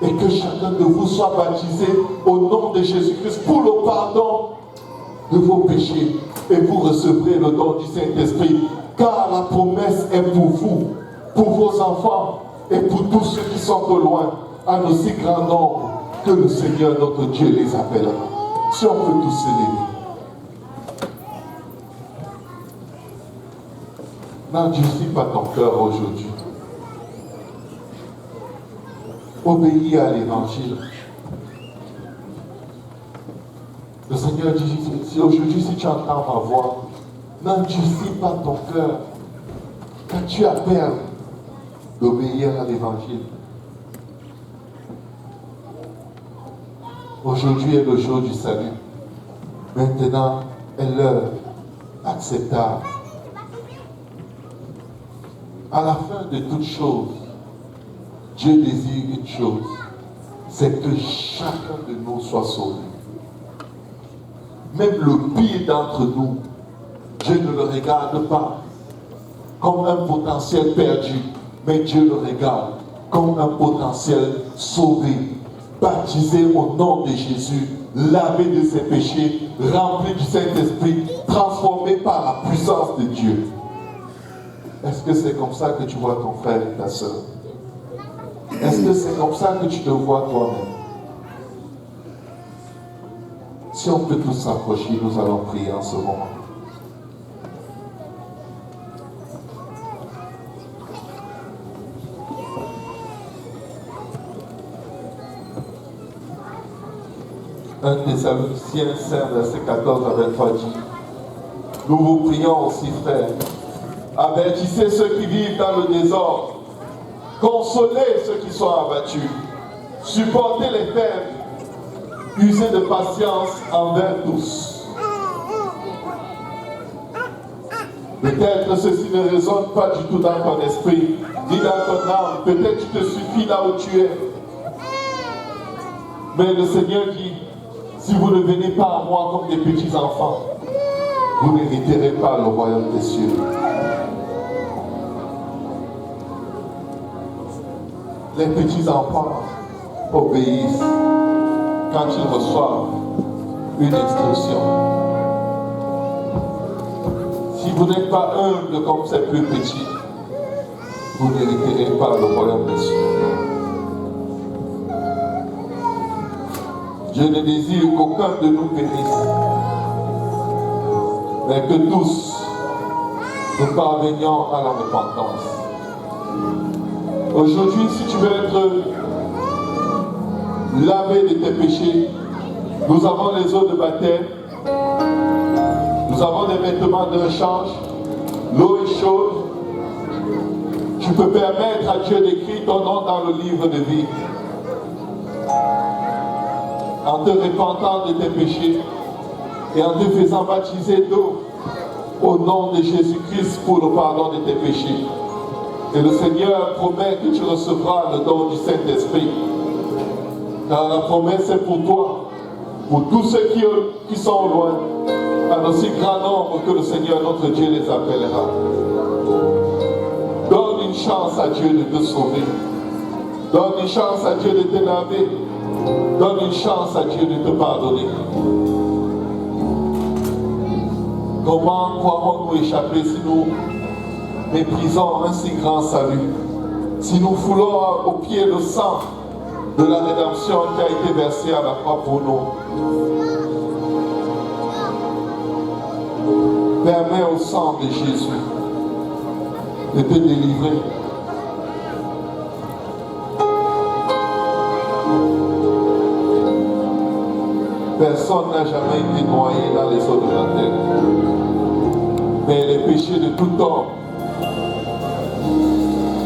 et que chacun de vous soit baptisé au nom de Jésus-Christ pour le pardon de vos péchés et vous recevrez le don du Saint-Esprit, car la promesse est pour vous, pour vos enfants et pour tous ceux qui sont au loin, en aussi grand nombre que le Seigneur notre Dieu les appellera. Si on peut tous se lever. N'endurcis pas ton cœur aujourd'hui. Obéis à l'évangile. Seigneur dit, si aujourd'hui, si tu entends ma voix, n'endurcis pas ton cœur, car tu as peur d'obéir à l'évangile. Aujourd'hui est le jour du salut. Maintenant est l'heure acceptable. À la fin de toute chose, Dieu désire une chose, c'est que chacun de nous soit sauvé. Même le pire d'entre nous, Dieu ne le regarde pas comme un potentiel perdu, mais Dieu le regarde comme un potentiel sauvé, baptisé au nom de Jésus, lavé de ses péchés, rempli du Saint-Esprit, transformé par la puissance de Dieu. Est-ce que c'est comme ça que tu vois ton frère et ta soeur? Est-ce que c'est comme ça que tu te vois toi-même? Si on peut tous s'approcher, nous allons prier en ce moment. Un Thessaloniciens 5, verset 14 à 23 dit, nous vous prions aussi, frères, avertissez ceux qui vivent dans le désordre, consolez ceux qui sont abattus, supportez les faibles, usez de patience envers tous. Peut-être ceci ne résonne pas du tout dans ton esprit, ni dans ton âme, peut-être tu te suffis là où tu es. Mais le Seigneur dit, si vous ne venez pas à moi comme des petits enfants, vous n'hériterez pas le royaume des cieux. Les petits enfants obéissent quand ils reçoivent une instruction. Si vous n'êtes pas humble comme ces plus petits, vous n'hériterez pas le royaume des cieux. Dieu ne désire qu'aucun de nous périsse, mais que tous nous parvenions à la repentance. Aujourd'hui, si tu veux être lavé de tes péchés, nous avons les eaux de baptême, nous avons des vêtements de rechange, l'eau est chaude. Tu peux permettre à Dieu d'écrire ton nom dans le livre de vie. En te repentant de tes péchés et en te faisant baptiser d'eau au nom de Jésus-Christ pour le pardon de tes péchés. Et le Seigneur promet que tu recevras le don du Saint-Esprit. Car la promesse est pour toi, pour tous ceux qui sont loin, en aussi grand nombre que le Seigneur notre Dieu les appellera. Donne une chance à Dieu de te sauver. Donne une chance à Dieu de te laver. Donne une chance à Dieu de te pardonner. Comment pourrons-nous échapper si nous méprisons un si grand salut? Si nous foulons au pied le sang de la rédemption qui a été versée à la croix pour nous? Permets au sang de Jésus de te délivrer. Personne n'a jamais été noyé dans les eaux de la terre. Mais les péchés de tout homme,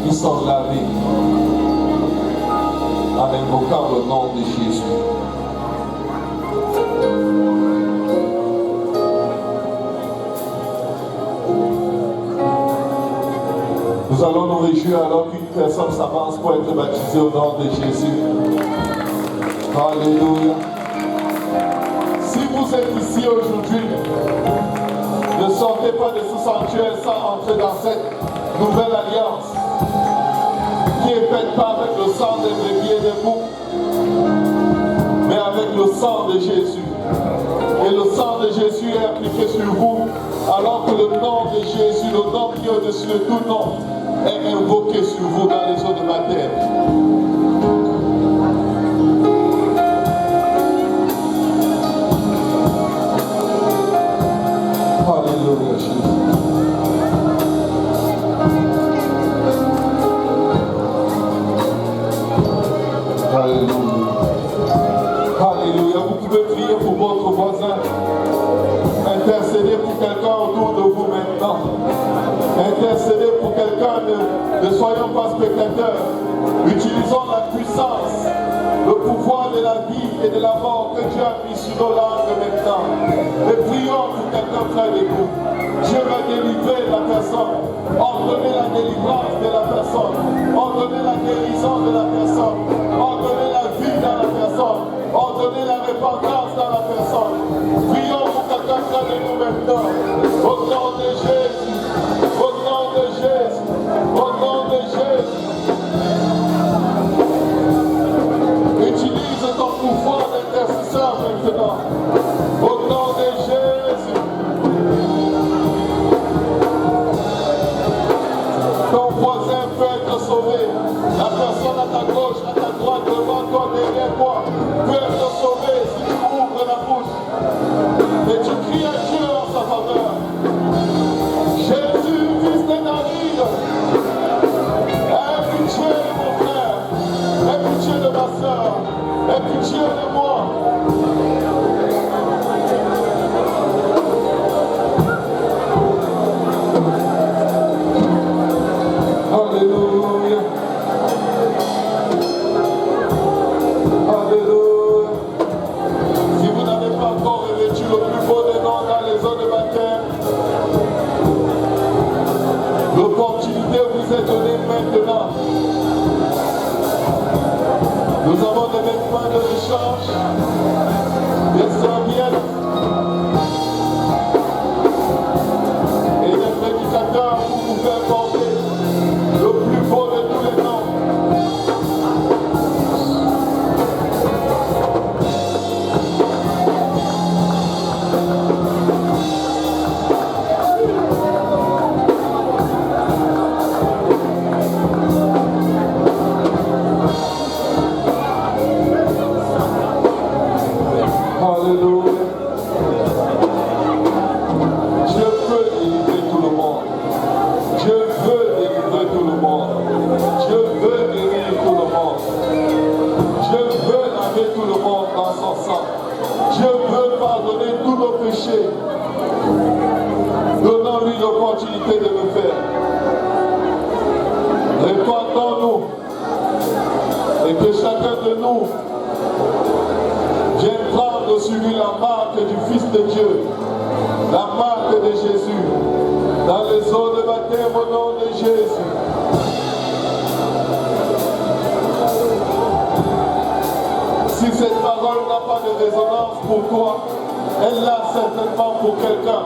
ils sont lavés en invoquant le nom de Jésus. Nous allons nous réjouir alors qu'une personne s'avance pour être baptisée au nom de Jésus. Alléluia. Si vous êtes ici aujourd'hui, ne sortez pas de ce sanctuaire sans entrer dans cette nouvelle alliance qui est faite pas avec le sang des brebis et des boucs, mais avec le sang de Jésus. Et le sang de Jésus est appliqué sur vous, alors que le nom de Jésus, le nom qui est au-dessus de tout nom, est invoqué sur vous dans les eaux de baptême. Alléluia, Jésus. Alléluia. Alléluia. Vous pouvez prier pour votre voisin. pour quelqu'un autour de vous maintenant. Intercédez pour quelqu'un, ne soyons pas spectateurs. Utilisons la puissance, le pouvoir de la vie et de la mort que Dieu a mis sur nos langues maintenant. Et prions pour quelqu'un près de vous. Dieu va délivrer la personne, ordonner la délivrance de la personne, ordonner la guérison de la personne, ordonner la vie dans la personne, ordonner la repentance dans la personne. Prions pour quelqu'un près de nous maintenant. Au nom de Jésus, au nom de Jésus, au nom de Jésus. Utilise ton pouvoir d'intercesseur maintenant. Au nom de Jésus. Ton voisin peut être sauvé. La personne à ta gauche, à ta droite, devant toi, derrière toi, peut être sauvée si tu ouvres la bouche. Et tu cries à Dieu en sa faveur. Jésus, fils de David, aie pitié de mon frère, aie pitié de ma soeur, aie pitié de moi. Alléluia. Alléluia. Si vous n'avez pas encore revêtu le plus beau des noms dans les eaux de baptême, l'opportunité vous est donnée maintenant. Nous avons des vêtements de rechange, des serviettes et des prédicateurs pour vous faire porter le plus beau de tous les noms. Alléluia. Dieu veut délivrer tout le monde. Dieu veut délivrer tout le monde. Dieu veut guérir tout le monde. Dieu veut laver tout le monde dans son sang. Dieu veut pardonner tous nos péchés. Donnons-lui l'opportunité de le faire. Répandons-nous et que chacun de nous vienne prendre sur lui la marque du Fils de Dieu, la marque de Jésus, dans les eaux de baptême au nom de Jésus. Si cette parole n'a pas de résonance pour toi, elle l'a certainement pour quelqu'un.